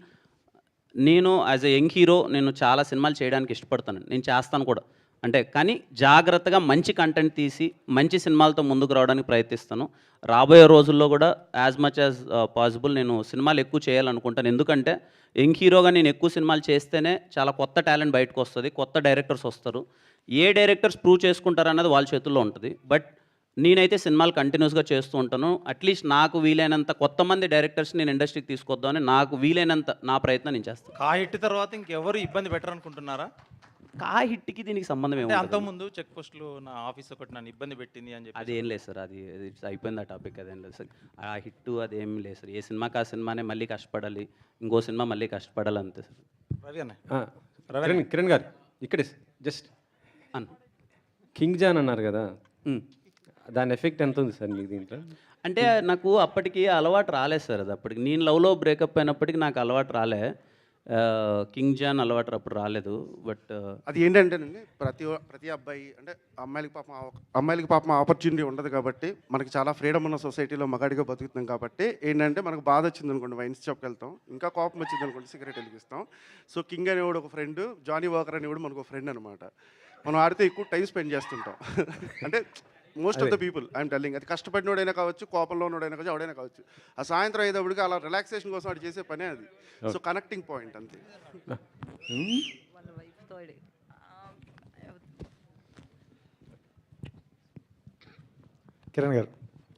నేను యాజ్ ఎ యంగ్ హీరో నేను చాలా సినిమాలు చేయడానికి ఇష్టపడతాను, నేను చేస్తాను కూడా. అంటే కానీ జాగ్రత్తగా మంచి కంటెంట్ తీసి మంచి సినిమాలతో ముందుకు రావడానికి ప్రయత్నిస్తాను. రాబోయే రోజుల్లో కూడా యాజ్ మచ్ యాజ్ పాసిబుల్ నేను సినిమాలు ఎక్కువ చేయాలనుకుంటాను. ఎందుకంటే యంగ్ హీరోగా నేను ఎక్కువ సినిమాలు చేస్తేనే చాలా కొత్త టాలెంట్ బయటకు వస్తుంది, కొత్త డైరెక్టర్స్ వస్తారు. ఏ డైరెక్టర్స్ ప్రూవ్ చేసుకుంటారన్నది వాళ్ళ చేతుల్లో ఉంటుంది. బట్ నేనైతే సినిమాలు కంటిన్యూస్గా చేస్తూ ఉంటాను. అట్లీస్ట్ నాకు వీలైనంత కొత్త మంది డైరెక్టర్స్ నేను ఇండస్ట్రీకి తీసుకొద్దామని నాకు వీలైనంత నా ప్రయత్నం నేను చేస్తాను. ఆ హిట్ తర్వాత ఇంకెవరు ఇబ్బంది పెట్టరనుకుంటున్నారా? ఆ హిట్కి దీనికి సంబంధం ఏమి? అంతకుముందు చెక్ పోస్టులు నా ఆఫీస్ ఒకటి నన్ను ఇబ్బంది పెట్టింది అని చెప్పి. అదేం లేదు సార్, అది అయిపోయింది ఆ టాపిక్. అదేం లేదు సార్, ఆ హిట్ అదేం లేదు సార్. ఏ సినిమాకి ఆ సినిమానే మళ్ళీ కష్టపడాలి, ఇంకో సినిమా మళ్ళీ కష్టపడాలి, అంతే సార్. రవి అన్న కిరణ్ గారు ఇక్కడే జస్ట్ కింగ్ జాన్ అన్నారు కదా, దాని ఎఫెక్ట్ ఎంత ఉంది సార్ మీకు దీంట్లో? అంటే నాకు అప్పటికి అలవాటు రాలేదు సార్. అది అప్పటికి నేను లవ్లో బ్రేకప్ అయినప్పటికీ నాకు అలవాటు రాలే. కింగ్ జాన్ అలవాటు అప్పుడు రాలేదు. బట్ అది ఏంటంటేనండి, ప్రతి అబ్బాయి అంటే అమ్మాయిలకి పాపం ఆపర్చునిటీ ఉండదు కాబట్టి, మనకి చాలా ఫ్రీడమ్ ఉన్న సొసైటీలో మగాడిగా బతుకుతున్నాం కాబట్టి ఏంటంటే మనకు బాధ వచ్చింది అనుకోండి వైన్స్ షాప్కి వెళ్తాం, ఇంకా కోపం వచ్చింది అనుకోండి సిగరెట్ వెలిగిస్తాం. సో కింగ్ అనేవాడు ఒక ఫ్రెండ్, జానీ వాకర్ అనేవాడు మనకు ఒక ఫ్రెండ్ అనమాట. మనం ఆడితే ఎక్కువ టైం స్పెండ్ చేస్తుంటాం. అంటే most of the people I'm telling, అది కష్టపడినోడైనా కావచ్చు, కోపంలో ఉన్నోడైనా కావచ్చు, ఎవడైనా కావచ్చు, ఆ సాయంత్రం అయ్యేటప్పటికి అలా రిలాక్సేషన్ కోసం వాడు చేసే పనే అది. సో కనెక్టింగ్ పాయింట్ అంతే. కిరణ్ గారు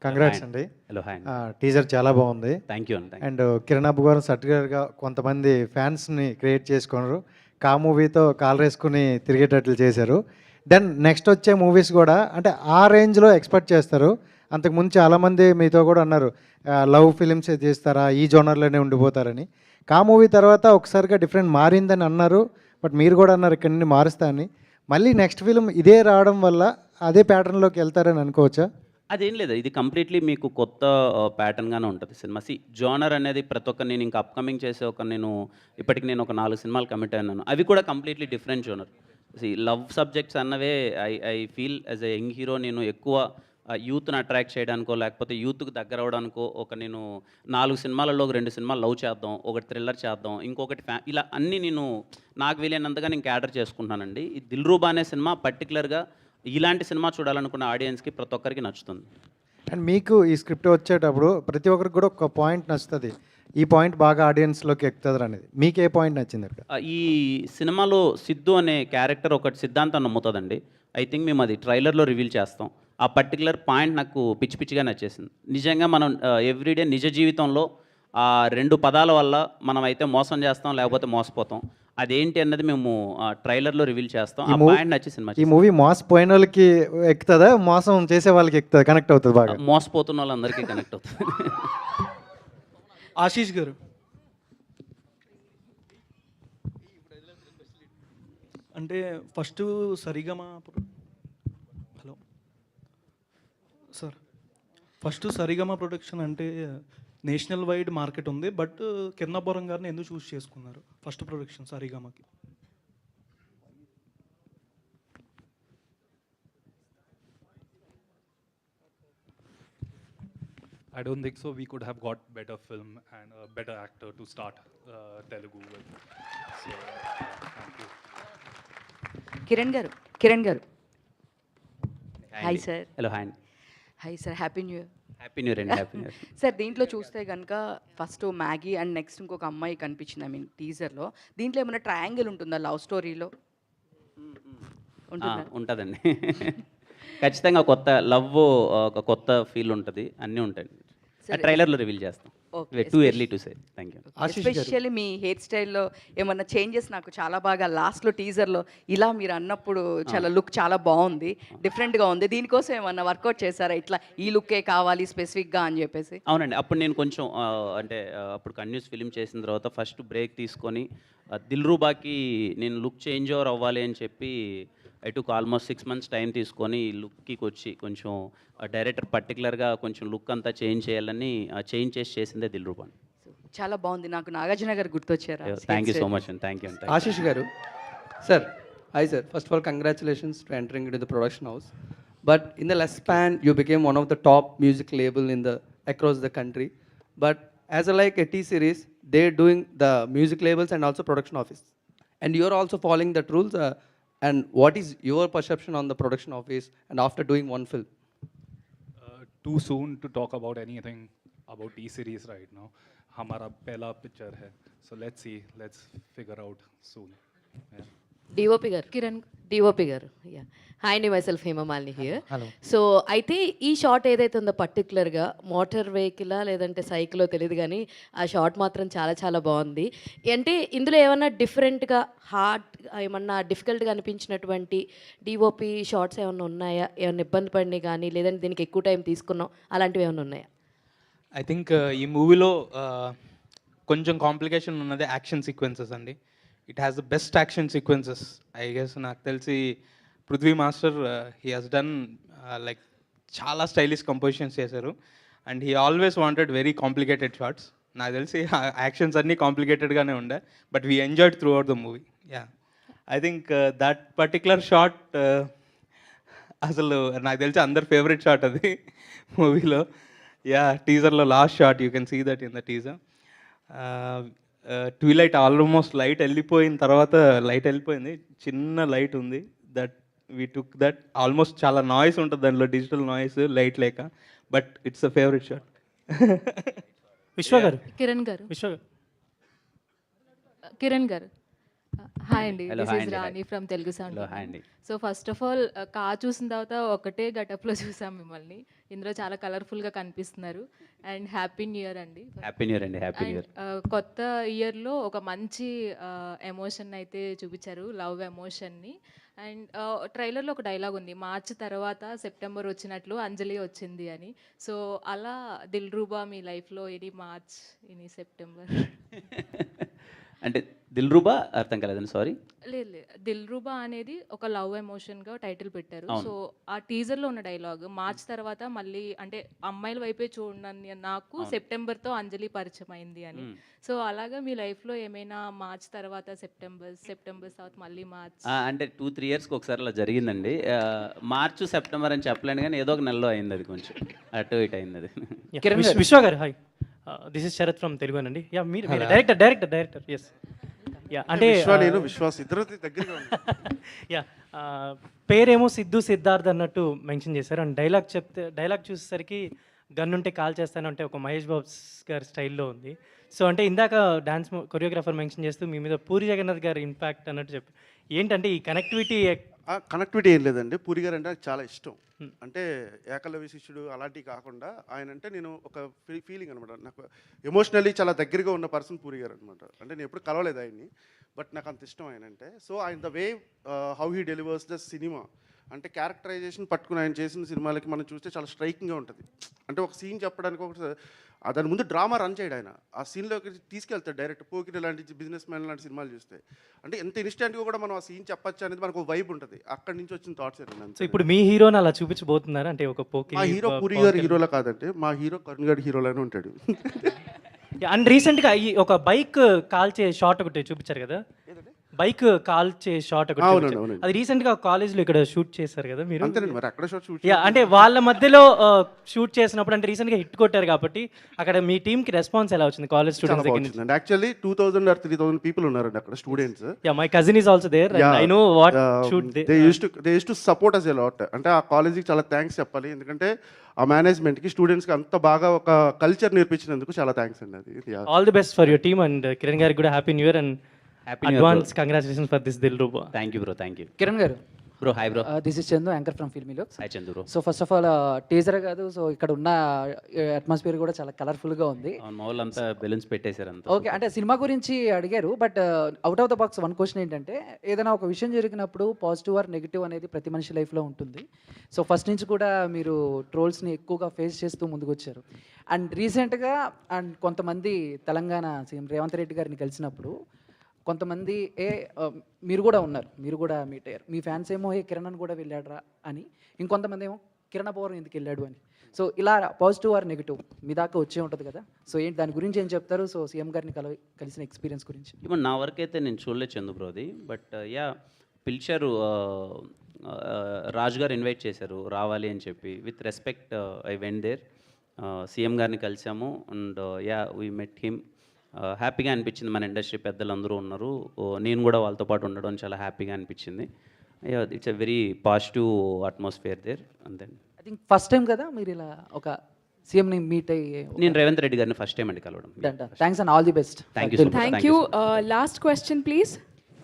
కంగ్రాట్స్ అండి. Hello, hi. టీజర్ చాలా బాగుంది. థ్యాంక్ యూ అండి. అండ్ కిరణ్ అబ్బు గారు సర్టిఫికేట్గా కొంతమంది ఫ్యాన్స్ని క్రియేట్ చేసుకున్నారు, కా మూవీతో కాల్ వేసుకుని తిరిగేటట్లు చేశారు. దెన్ నెక్స్ట్ వచ్చే మూవీస్ కూడా అంటే ఆ రేంజ్లో ఎక్స్పెక్ట్ చేస్తారు. అంతకుముందు చాలామంది మీతో కూడా అన్నారు లవ్ ఫిలిమ్స్ చేస్తారా, ఈ జోనర్లోనే ఉండిపోతారని. కా మూవీ తర్వాత ఒకసారిగా డిఫరెంట్ మారిందని అన్నారు, బట్ మీరు కూడా అన్నారు ఇక్కడ నుండి మారుస్తా అని. మళ్ళీ నెక్స్ట్ ఫిలిం ఇదే రావడం వల్ల అదే ప్యాటర్న్లోకి వెళ్తారని అనుకోవచ్చా? అదేం లేదు, ఇది కంప్లీట్లీ మీకు కొత్త ప్యాటర్న్గానే ఉంటుంది సినిమా. జోనర్ అనేది ప్రతి ఒక్క నేను ఇంకా అప్కమింగ్ చేసే ఇప్పటికి నేను ఒక 4 సినిమాలు కమిట్ అయినాను, అవి కూడా completely different genre. Love subjects అన్నవే I feel as a young hero నేను ఎక్కువ యూత్ని అట్రాక్ట్ చేయడానికో లేకపోతే యూత్కి దగ్గర అవడానికో నేను 4 సినిమాలలో 2 సినిమాలు లవ్ చేద్దాం, ఒకటి థ్రిల్లర్ చేద్దాం, ఇంకొకటి ఇలా అన్నీ నేను నాకు వీలైనంతగా నేను క్యాటర్ చేసుకుంటున్నానండి. ఈ దిల్రూబా అనే సినిమా పర్టికులర్గా ఇలాంటి సినిమా చూడాలనుకున్న ఆడియన్స్కి ప్రతి ఒక్కరికి నచ్చుతుంది. అండ్ మీకు ఈ స్క్రిప్ట్ వచ్చేటప్పుడు ప్రతి ఒక్కరికి కూడా ఒక పాయింట్ నచ్చుతుంది, ఈ పాయింట్ బాగా ఆడియన్స్లోకి ఎక్కుతుంది అనేది. మీకు ఏ పాయింట్ నచ్చింది అక్కడ? ఈ సినిమాలో సిద్ధు అనే క్యారెక్టర్ ఒకటి సిద్ధాంతం నమ్ముతుందండి. ఐ థింక్ మేము అది ట్రైలర్లో రివీల్ చేస్తాం. ఆ పర్టికులర్ పాయింట్ నాకు పిచ్చి పిచ్చిగా నచ్చేసింది. నిజంగా మనం ఎవ్రీడే నిజ జీవితంలో ఆ 2 పదాల వల్ల మనం అయితే మోసం చేస్తాం లేకపోతే మోసపోతాం. అదేంటి అన్నది మేము ట్రైలర్లో రివీల్ చేస్తాం. ఆ పాయింట్ నచ్చి సినిమా. ఈ మూవీ మోసపోయిన వాళ్ళకి ఎక్కుతుందా, మోసం చేసే వాళ్ళకి ఎక్కుతుంది, కనెక్ట్ అవుతుంది బాగా? మోసపోతున్న వాళ్ళందరికీ కనెక్ట్ అవుతుంది. ఆశీష్ గారు అంటే first Saregama hello sir, first Saregama production అంటే నేషనల్ వైడ్ మార్కెట్ ఉంది, బట్ కిరణ్ అబ్బవరం గారిని ఎందుకు చూస్ చేసుకున్నారు ఫస్ట్ ప్రొడక్షన్ సరిగమకి? I don't think so. We could have got better film and a better actor to start Telugu with. So, thank you. Kiran garu hi sir. Hello hi అండి. Hi sir, happy new year. Happy new year అండి. Happy new year. Sir దీంట్లో చూస్తే కనుక first Maggi and next ఇంకొక అమ్మాయి కనిపించింది, I mean టీజర్లో. దీంట్లో ఏమైనా ట్రయాంగిల్ ఉంటుందా లవ్ స్టోరీలో? ఉంటుందండి. ఖచ్చితంగా కొత్త లవ్, ఒక కొత్త ఫీల్ ఉంటుంది, అన్నీ ఉంటాయి. ట్రైలర్లో రివీల్ చేస్తాం. Too early to say. Thank you. Especially me hair స్టైల్లో ఏమన్నా చేంజెస్ నాకు చాలా బాగా లాస్ట్లో టీజర్లో ఇలా మీరు అన్నప్పుడు చాలా లుక్ చాలా బాగుంది, డిఫరెంట్గా ఉంది. దీనికోసం ఏమన్నా వర్కౌట్ చేశారా, ఇట్లా ఈ లుక్కే కావాలి స్పెసిఫిక్గా అని చెప్పేసి? అవునండి. అప్పుడు నేను కొంచెం అంటే అప్పుడు కంటిన్యూస్ ఫిలిం చేసిన తర్వాత ఫస్ట్ బ్రేక్ తీసుకొని దిల్రూబాకి నేను లుక్ చేంజ్ ఓవర్ అవ్వాలి అని చెప్పి I took almost 6 months time తీసుకొని లుక్కి వచ్చి కొంచెం డైరెక్టర్ పర్టికులర్గా కొంచెం లుక్ అంతా చేంజ్ చేయాలని చేంజ్ చేసిందే దిల్రూబా. చాలా బాగుంది. నాకు నాగార్జున గారు గుర్తొచ్చారా? థ్యాంక్ యూ సో మచ్ అండి. థ్యాంక్ యూ అండి. ఆశీష్ గారు sir, hi sir. First of all congratulations to entering in the production house. But in the less span you became one of the top music label in the across the country. But as a like a T series, they're doing the music labels and also production office, and you're also following that rules. And what is your perception on the production office and after doing one film? Too soon to talk about anything about T-series right now. हमारा पहला picture है, so let's see, let's figure out soon. Yeah. DOP గారు yeah. Hi అండి, myself Hema Malini here. So అయితే ఈ shot ఏదైతే ఉందో పర్టికులర్గా మోటార్ వెహికలా లేదంటే సైకిలో తెలియదు, కానీ ఆ షాట్ మాత్రం చాలా చాలా బాగుంది. అంటే ఇందులో ఏమన్నా డిఫరెంట్గా హార్డ్ ఏమన్నా డిఫికల్ట్గా అనిపించినటువంటి డిఓపి షార్ట్స్ ఏమన్నా ఉన్నాయా? ఏమన్నా ఇబ్బంది పడినాయి కానీ, లేదంటే దీనికి ఎక్కువ టైం తీసుకున్నాం అలాంటివి ఏమైనా ఉన్నాయా? ఐ థింక్ ఈ మూవీలో కొంచెం కాంప్లికేషన్ ఉన్నది యాక్షన్ సీక్వెన్సెస్ అండి. It has the best action sequences I guess. నాకు తెలిసి Prithvi master he has done like చాలా స్టైలిష్ కంపోజిషన్స్ చేశారు, and he always wanted very complicated shots. నాకు తెలిసి యాక్షన్స్ అన్నీ కాంప్లికేటెడ్గానే ఉండే, but we enjoyed throughout the movie. Yeah, I think that particular shot అసలు నాకు తెలిసి అందరి ఫేవరెట్ షాట్ అది మూవీలో. యా, టీజర్లో last shot you can see that in the teaser. Twilight almost light వెళ్ళిపోయిన తర్వాత, లైట్ వెళ్ళిపోయింది, చిన్న లైట్ ఉంది, that we took that. Almost చాలా నాయిస్ ఉంటుంది దాంట్లో, డిజిటల్ నాయిస్, లైట్ లేక, but it's a favourite shot. Kiran garu hi అండి, this is Rani from Telugu sound. So first of all చూసిన తర్వాత ఒకటే గటప్లో చూసాం మిమ్మల్ని. ఇందులో చాలా కలర్ఫుల్గా కనిపిస్తున్నారు. అండ్ హ్యాపీ న్యూ ఇయర్ అండి. హ్యాపీ న్యూ ఇయర్ అండి. Happy new year. కొత్త ఇయర్లో ఒక మంచి ఎమోషన్ అయితే చూపించారు, లవ్ ఎమోషన్ని. అండ్ ట్రైలర్లో ఒక డైలాగ్ ఉంది, మార్చ్ తర్వాత సెప్టెంబర్ వచ్చినట్లు అంజలి వచ్చింది అని. సో అలా దిల్రూబా మీ లైఫ్లో ఎనీ మార్చ్ ఎనీ సెప్టెంబర్? అంటే దిల్రూబా అర్థం కాలేదండి, సారీ. లేదు, దిల్రూబా అనేది ఒక లవ్ ఎమోషన్గా టైటిల్ పెట్టారు. సో ఆ టీజర్లో ఉన్న డైలాగ్ మార్చ్ తర్వాత మళ్ళీ అంటే అమ్మాయిల వైపే చూడండి నాకు సెప్టెంబర్తో అంజలి పరిచయం అయింది అని. సో అలాగా మీ లైఫ్లో ఏమైనా మార్చ్ తర్వాత సెప్టెంబర్ తర్వాత మళ్ళీ మార్చ్ అంటే 2-3 yearsకి ఒకసారి అలా జరిగిందండి. మార్చ్ సెప్టెంబర్ అని చెప్పలేను, కానీ ఏదో ఒక నెలలో అయింది, అది కొంచెం అటు ఇటు అయింది అది. విశ్వ గారు hi, this is Sharath from Telugu అండి. యా, మీరు డైరెక్టర్ ఎస్. యా, అంటే నేను విశ్వాస్ ఇద్దరు దగ్గరగా యా, పేరేమో సిద్ధు సిద్ధార్థ్ అన్నట్టు మెన్షన్ చేశారు. అండ్ డైలాగ్ చూసేసరికి గన్ ఉంటే కాల్ చేస్తానంటే ఒక మహేష్ బాబు గారి స్టైల్లో ఉంది. సో అంటే ఇందాక డాన్స్ కొరియోగ్రాఫర్ మెన్షన్ చేస్తూ మీ మీద పూరి జగన్నాథ్ గారి ఇంపాక్ట్ అన్నట్టు చెప్పి, ఏంటంటే ఈ కనెక్టివిటీ ఏం లేదండి. పూరి గారు అంటే నాకు చాలా ఇష్టం. అంటే ఏకలవ్య శిష్యుడు అలాంటివి కాకుండా ఆయన అంటే నేను ఒక ఫీలింగ్ అనమాట. నాకు ఎమోషనల్లీ చాలా దగ్గరగా ఉన్న పర్సన్ పూరి గారు అనమాట. అంటే నేను ఎప్పుడు కలవలేదు ఆయన్ని, బట్ నాకు అంత ఇష్టం ఆయన అంటే. సో ఆయన the way how he delivers the cinema, అంటే క్యారెక్టరైజేషన్ పట్టుకుని ఆయన చేసిన సినిమాలకి మనం చూస్తే చాలా స్ట్రైకింగ్గా ఉంటుంది. అంటే ఒక సీన్ చెప్పడానికి ఒక దాని ముందు డ్రామా రన్ చేయడు ఆయన. ఆ సీన్లోకి తీసుకెళ్తాడు డైరెక్ట్. పోకిరి లాంటి బిజినెస్ మ్యాన్ లాంటి సినిమాలు చూస్తే అంటే ఎంత ఇన్స్టెంట్గా కూడా మనం ఆ సీన్ చెప్పచ్చు అనేది మనకు వైబ్ ఉంటుంది. అక్కడి నుంచి వచ్చిన థాట్స్ ఏంటంటే, సో ఇప్పుడు మీ హీరోని అలా చూపించబోతున్నారు అంటే ఒక మా హీరో పూరి గారు హీరోలా కాదంటే మా హీరో కరుణ్ గారి హీరోలానే ఉంటాడు. అండ్ రీసెంట్గా ఈ ఒక బైక్ కాల్చే షాట్ ఒకటి చూపించారు కదా, బైక్ కాల్చే షాట్ ఒకటి అవునండి, చూపించారు. అవునండి. అది రీసెంట్గా కాలేజ్లో ఇక్కడ షూట్ చేశారు కదా మీరు. అంతేనండి, మరి అక్కడ షూట్ అంటే వాళ్ళ మధ్యలో షూట్ చేసినప్పుడు అంటే రీసెంట్గా హిట్ కొట్టారు కాబట్టి అక్కడ మీ టీంకి రెస్పాన్స్ ఎలా వచ్చింది కాలేజ్ స్టూడెంట్స్ దగ్గర నుంచి? యాక్చువల్లీ 2000 or 3000 పీపుల్ ఉన్నారండి అక్కడ students. My cousin is also there, I know what shoot they use to support us a lot. అంటే ఆ కాలేజీకి చాలా థ్యాంక్స్ చెప్పాలి, ఎందుకంటే ఆ మేనేజ్మెంట్కి స్టూడెంట్స్కి అంత బాగా ఒక కల్చర్ నేర్పించినందుకు చాలా థ్యాంక్స్ అండి. అది all the best for your team and Kiran గారికి కూడా happy new year and advance congratulations for this Dilruba. Thank you bro, thank you. Kiran garu bro, hi bro. This is Chandu, anchor from Filmylooks. Hi Chandu bro. So first of all teaser కాదు, so ఇక్కడ ఉన్న atmosphere కూడా చాలా కలర్ఫుల్గా ఉంది. మా వాళ్ళు అంతా బెలూన్స్ పెట్టేశారు అంతా. ఓకే, అంటే సినిమా గురించి అడిగారు, but out of the box one question ఏంటంటే, ఏదైనా ఒక విషయం జరిగినప్పుడు పాజిటివ్ ఆర్ నెగిటివ్ అనేది ప్రతి మనిషి లైఫ్లో ఉంటుంది. సో ఫస్ట్ నుంచి కూడా మీరు ట్రోల్స్ని ఎక్కువగా ఫేస్ చేస్తూ ముందుకు వచ్చారు. అండ్ రీసెంట్గా అండ్ కొంతమంది తెలంగాణ సీఎం రేవంత్ రెడ్డి గారిని కలిసినప్పుడు కొంతమంది మీరు కూడా ఉన్నారు, మీరు కూడా మీట్ అయ్యారు. మీ ఫ్యాన్స్ ఏమో కిరణ్ కూడా వెళ్ళాడరా అని, ఇంకొంతమంది ఏమో కిరణ్ అబ్బవరం ఎందుకు వెళ్ళాడు అని. సో ఇలా పాజిటివ్ ఆర్ నెగిటివ్ మీ దాకా వచ్చే ఉంటుంది కదా, సో ఏంటి దాని గురించి ఏం చెప్తారు? సో సీఎం గారిని కలిసిన ఎక్స్పీరియన్స్ గురించి. ఇప్పుడు నా వరకు అయితే నేను చూడలేదు చందు బ్రోది, బట్ పిలిచారు, రాజు గారు ఇన్వైట్ చేశారు రావాలి అని చెప్పి. With respect I went there. CM గారిని కలిసాము అండ్ వీ మెట్ హిమ్. హ్యాపీగా అనిపించింది, మన ఇండస్ట్రీ పెద్దలు అందరూ ఉన్నారు, నేను కూడా వాళ్ళతో పాటు ఉండడం చాలా హ్యాపీగా అనిపించింది. It's a very positive atmosphere there. అంతే. ఐ థింక్ ఫస్ట్ టైం కదా మీరు ఇలా ఒక సీఎంని మీట్ అయ్యి? నేను రేవంత్ రెడ్డి గారిని ఫస్ట్ టైం అండి కలవడం. Thanks and all the best. Thank you. Thank you. Last question please.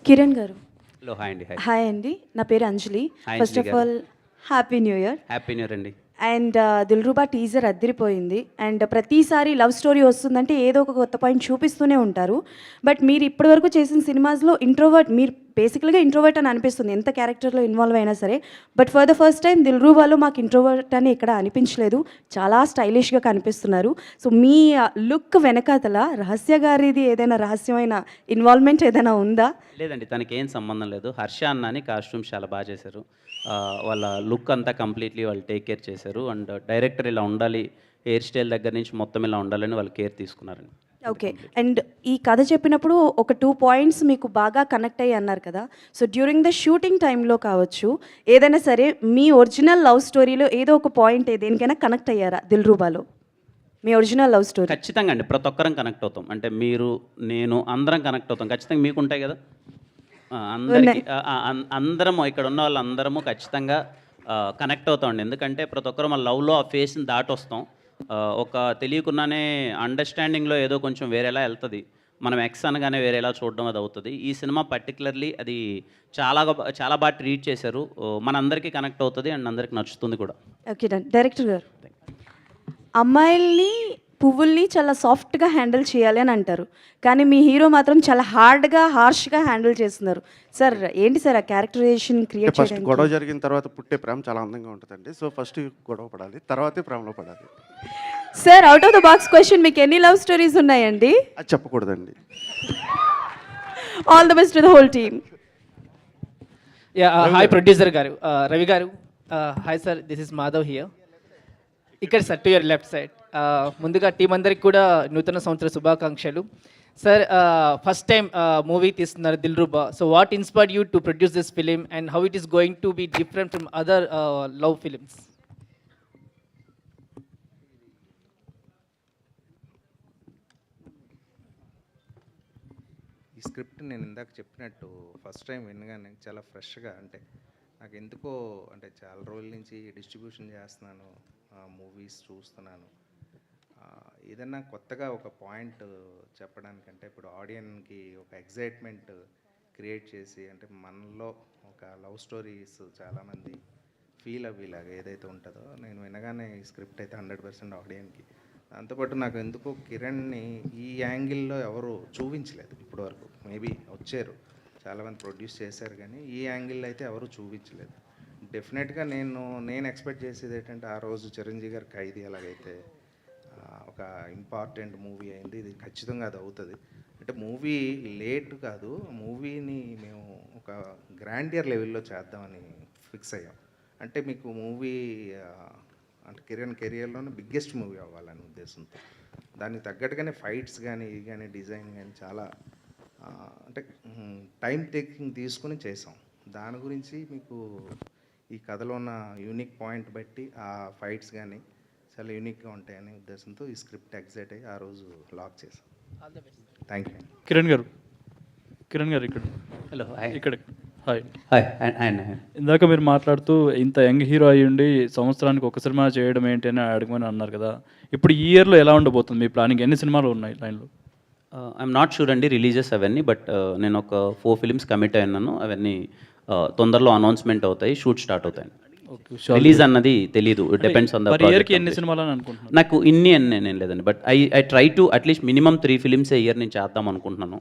Kiran garu. Hello, hi అండి. హాయ్ అండి, నా పేరు Anjali. Hi, first of all happy new year. Happy new year అండి. అండ్ దిల్రుబా టీజర్ అద్దరిపోయింది. అండ్ ప్రతిసారి లవ్ స్టోరీ వస్తుందంటే ఏదో ఒక కొత్త పాయింట్ చూపిస్తూనే ఉంటారు. బట్ మీరు ఇప్పటివరకు చేసిన సినిమాస్లో ఇంట్రోవర్ట్, మీరు బేసికల్గా ఇంట్రోవర్ట్ అని అనిపిస్తుంది ఎంత క్యారెక్టర్లో ఇన్వాల్వ్ అయినా సరే. But for the first time దిల్రుబాలో మాకు ఇంట్రోవర్ట్ అని ఇక్కడ అనిపించలేదు, చాలా స్టైలిష్గా కనిపిస్తున్నారు. సో మీ లుక్ వెనకాతల రహస్య గారిది ఏదైనా రహస్యమైన ఇన్వాల్వ్మెంట్ ఏదైనా ఉందా? లేదండి, తనకి ఏం సంబంధం లేదు. హర్ష అన్న అని కాస్ట్యూమ్స్ చాలా బాగా చేశారు. వాళ్ళ లుక్ అంతా కంప్లీట్లీ వాళ్ళు టేక్ కేర్ చేశారు. అండ్ డైరెక్టర్ ఇలా ఉండాలి, హెయిర్ స్టైల్ దగ్గర నుంచి మొత్తం ఇలా ఉండాలని వాళ్ళు కేర్ తీసుకున్నారండి. ఓకే. అండ్ ఈ కథ చెప్పినప్పుడు ఒక 2 పాయింట్స్ మీకు బాగా కనెక్ట్ అయ్యి అన్నారు కదా. సో డ్యూరింగ్ ద షూటింగ్ టైంలో కావచ్చు, ఏదైనా సరే మీ ఒరిజినల్ లవ్ స్టోరీలో ఏదో ఒక పాయింట్ దేనికైనా కనెక్ట్ అయ్యారా దిల్రుబాలో? మీ ఒరిజినల్ లవ్ స్టోరీ. ఖచ్చితంగా అండి, ప్రతి ఒక్కరం కనెక్ట్ అవుతాం. అంటే మీరు, నేను, అందరం కనెక్ట్ అవుతాం. ఖచ్చితంగా మీకు ఉంటాయి కదా, అందరికీ. అందరము ఇక్కడ ఉన్న వాళ్ళందరము ఖచ్చితంగా కనెక్ట్ అవుతామండి. ఎందుకంటే ప్రతి ఒక్కరు మన లవ్లో ఆ ఫేస్ని దాటి వస్తాం. ఒక తెలియకుండానే అండర్స్టాండింగ్లో ఏదో కొంచెం వేరేలా వెళ్తుంది. మనం ఎక్స్ అనగానే వేరేలా చూడడం అది అవుతుంది. ఈ సినిమా పర్టికులర్లీ అది చాలా బాగా ట్రీట్ చేశారు. మనందరికీ కనెక్ట్ అవుతుంది అండ్ అందరికీ నచ్చుతుంది కూడా. Okay done. డైరెక్టర్ గారు, అమ్మాయిల్ని పువ్వుల్ని చాలా సాఫ్ట్గా హ్యాండిల్ చేయాలి అని అంటారు, కానీ మీ హీరో మాత్రం చాలా హార్డ్గా హార్ష్గా హ్యాండిల్ చేస్తున్నారు. సార్ ఏంటి సార్ ఆ క్యారెక్టరైజేషన్ క్రియేట్ ఫస్ట్ చేయడానికి? గొడవ జరిగిన తర్వాత పుట్టే ప్రేమ చాలా అందంగా ఉంటుందండి. సో ఫస్ట్ గొడవ పడాలి, తర్వాతే ప్రేమలో పడాలి. Sir out of the box question, మీకు ఎన్ని లవ్ స్టోరీస్ ఉన్నాయండి? అది చెప్పకూడదండి. All the best to the whole team. Hi producer garu, Ravi garu. Hi sir, this is Madhav here. ఇక్కడ sir to your left side. ముందుగా టీం అందరికి కూడా నూతన సంవత్సర శుభాకాంక్షలు. సార్ ఫస్ట్ టైం మూవీ తీస్తున్నారు Dilruba. So what inspired you to produce this film and how it is going to be different from other love films? ఈ script నేను ఇందాక చెప్పినట్టు ఫస్ట్ టైం వినగానే చాలా ఫ్రెష్గా, అంటే నాకు ఎందుకో, అంటే చాలా రోజుల నుంచి డిస్ట్రిబ్యూషన్ చేస్తున్నాను, మూవీస్ చూస్తున్నాను, ఏదన్నా కొత్తగా ఒక పాయింట్ చెప్పడానికంటే ఇప్పుడు ఆడియన్కి ఒక ఎగ్జైట్మెంట్ క్రియేట్ చేసి, అంటే మనలో ఒక లవ్ స్టోరీస్ చాలామంది ఫీల్ అవ్వేలాగా ఏదైతే ఉంటుందో, నేను వినగానే ఈ స్క్రిప్ట్ అయితే 100% ఆడియన్కి. దాంతోపాటు నాకు ఎందుకో కిరణ్ని ఈ యాంగిల్లో ఎవరు చూపించలేదు ఇప్పటివరకు. మేబీ వచ్చారు చాలామంది ప్రొడ్యూస్ చేశారు, కానీ ఈ యాంగిల్లో అయితే ఎవరు చూపించలేదు. డెఫినెట్గా నేను ఎక్స్పెక్ట్ చేసేది ఏంటంటే ఆ రోజు చిరంజీవి గారి ఖైదీ ఎలాగైతే ఒక ఇంపార్టెంట్ మూవీ అయింది, ఇది ఖచ్చితంగా అది అవుతుంది. అంటే మూవీ లేట్ కాదు, మూవీని మేము ఒక గ్రాండియర్ లెవెల్లో చేద్దామని ఫిక్స్ అయ్యాం. అంటే మీకు మూవీ అంటే కిరణ్ కెరియర్లోనే బిగ్గెస్ట్ మూవీ అవ్వాలనే ఉద్దేశంతో దానికి తగ్గట్టుగానే ఫైట్స్ కానీ ఇవి కానీ డిజైన్ కానీ చాలా అంటే టైం టేకింగ్ తీసుకుని చేసాం. దాని గురించి మీకు ఈ కథలో ఉన్న యూనిక్ పాయింట్ బట్టి ఆ ఫైట్స్ కానీ చాలా యూనిక్గా ఉంటాయనే ఉద్దేశంతో ఈ స్క్రిప్ట్ ఎగ్జైట్ అయ్యి ఆ రోజు లాక్ చేసాం. Thank you. కిరణ్ గారు ఇక్కడ హలో, ఇక్కడ హాయ్ హాయ్ అండ్ ఇందాక మీరు మాట్లాడుతూ ఇంత యంగ్ హీరో అయ్యి ఉండి సంవత్సరానికి ఒక సినిమా చేయడం ఏంటి అని అడగమని అన్నారు కదా. ఇప్పుడు ఈ ఇయర్లో ఎలా ఉండబోతుంది మీ ప్లానింగ్? ఎన్ని సినిమాలు ఉన్నాయి లైన్లో? ఐఎమ్ నాట్ షూర్ అండి రిలీజెస్ అవన్నీ, బట్ నేను ఒక 4 ఫిలిమ్స్ కమిట్ అయినాను. అవన్నీ తొందరలో అనౌన్స్మెంట్ అవుతాయి, షూట్ స్టార్ట్ అవుతాయి. రిలీజ్ అన్నది తెలీదు, డిపెండ్స్ ఆన్ ద ఇయర్కి ఎన్ని సినిమాలు అని అనుకుంటున్నాను. నాకు ఇన్ని అని నేను లేదండి, but I try to at least minimum 3 films year నేను చేద్దాం అనుకుంటున్నాను.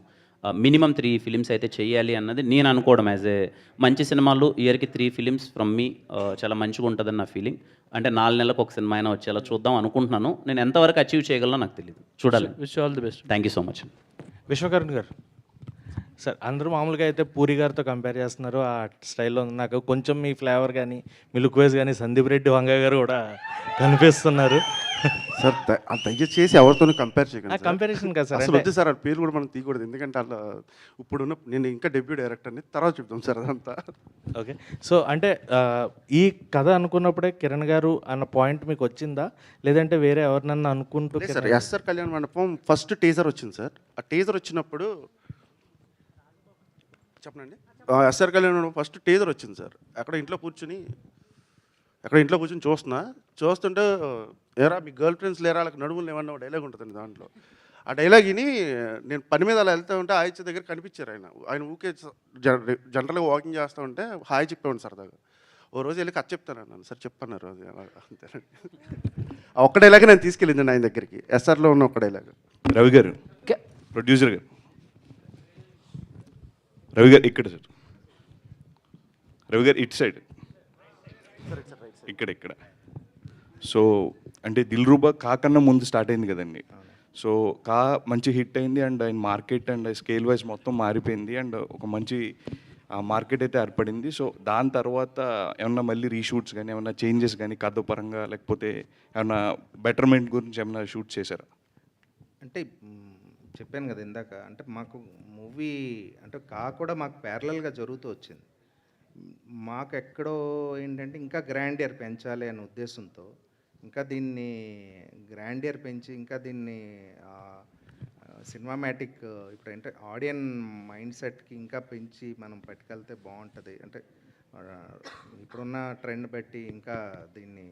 మినిమం 3 ఫిలిమ్స్ అయితే చేయాలి అన్నది నేను అనుకోవడం. యాజ్ ఏ మంచి సినిమాలు ఇయర్కి 3 ఫిలిమ్స్ ఫ్రమ్ మీ చాలా మంచిగా ఉంటుందని నా ఫీలింగ్. అంటే 4 నెలలకు ఒక సినిమా అయినా వచ్చేలా చూద్దాం అనుకుంటున్నాను. నేను ఎంతవరకు అచీవ్ చేయగలనో నాకు తెలియదు, చూడాలి. Wish all the best. Thank you so much. Vishwakaran గారు సార్, అందరూ మామూలుగా అయితే పూరి గారితో కంపేర్ చేస్తున్నారు ఆ స్టైల్లో. నాకు కొంచెం మీ ఫ్లేవర్ కానీ మీ లుక్ వైజ్ కానీ సందీప్ రెడ్డి వంగ గారు కూడా కనిపిస్తున్నారు సార్. దయచేసి ఎవరితోనూ కంపేర్ చేయకండి. కంపారిజన్ కదా సార్, అసలు వద్దు సార్, ఆ పేరు కూడా మనం తీయకూడదు. ఎందుకంటే అలా ఇప్పుడున్న నేను ఇంకా డెబ్యూ డైరెక్టర్ని, తర్వాత చెప్తాం సార్ అదంతా. ఓకే. సో అంటే ఈ కథ అనుకున్నప్పుడే కిరణ్ గారు అన్న పాయింట్ మీకు వచ్చిందా, లేదంటే వేరే ఎవరినన్నా అనుకుంటూ? సార్ ఎస్ఆర్ కళ్యాణ మండపం ఫస్ట్ టీజర్ వచ్చింది సార్. ఆ టీజర్ వచ్చినప్పుడు చెప్పనండి, ఎస్ఆర్ కళ్యాణ మండపం ఫస్ట్ టీజర్ వచ్చింది సార్. అక్కడ ఇంట్లో కూర్చుని చూస్తుంటే ఏరా మీ గర్ల్ ఫ్రెండ్స్ లేరా, వాళ్ళకి నడుములు ఏమన్నా డైలాగ్ ఉంటుందండి దాంట్లో. ఆ డైలాగ్ విని నేను పని మీద అలా వెళ్తూ ఉంటే ఆయిత్య దగ్గర కనిపించారు ఆయన ఊకే జనరల్గా వాకింగ్ చేస్తూ ఉంటే హాయ్ చెప్పేవాడు సరదాగా. ఓ రోజు వెళ్ళి కథ చెప్తాను సార్, చెప్పన్నారు అది అంతేనండి. ఆ ఒక్క డైలాగ్ నేను తీసుకెళ్ళింది ఆయన దగ్గరికి, ఎస్ఆర్లో ఉన్న ఒక్క డైలాగ్. రవి గారు, ప్రొడ్యూసర్ గారు, రవి గారు ఇక్కడ సార్, రవి గారు ఇటు సైడ్, ఇక్కడ. సో అంటే దిల్రూబా కాకన్నా ముందు స్టార్ట్ అయింది కదండి. సో కా మంచి హిట్ అయింది అండ్ ఆయన మార్కెట్ అండ్ స్కేల్ వైజ్ మొత్తం మారిపోయింది అండ్ ఒక మంచి మార్కెట్ అయితే ఏర్పడింది. సో దాని తర్వాత ఏమన్నా మళ్ళీ రీషూట్స్ కానీ ఏమన్నా చేంజెస్ కానీ కథ పరంగా, లేకపోతే ఏమన్నా బెటర్మెంట్ గురించి ఏమన్నా షూట్ చేశారా? అంటే చెప్పాను కదా ఇందాక, అంటే మాకు మూవీ అంటే కూడా మాకు ప్యారలల్గా జరుగుతూ వచ్చింది. మాకు ఎక్కడో ఏంటంటే ఇంకా గ్రాండియర్ పెంచాలి అనే ఉద్దేశంతో ఇంకా దీన్ని గ్రాండియర్ పెంచి ఇంకా దీన్ని సినిమామాటిక్ ఇప్పుడు అంటే ఆడియన్ మైండ్ సెట్కి ఇంకా పెంచి మనం పట్టుకెళ్తే బాగుంటుంది. అంటే ఇప్పుడున్న ట్రెండ్ బట్టి ఇంకా దీన్ని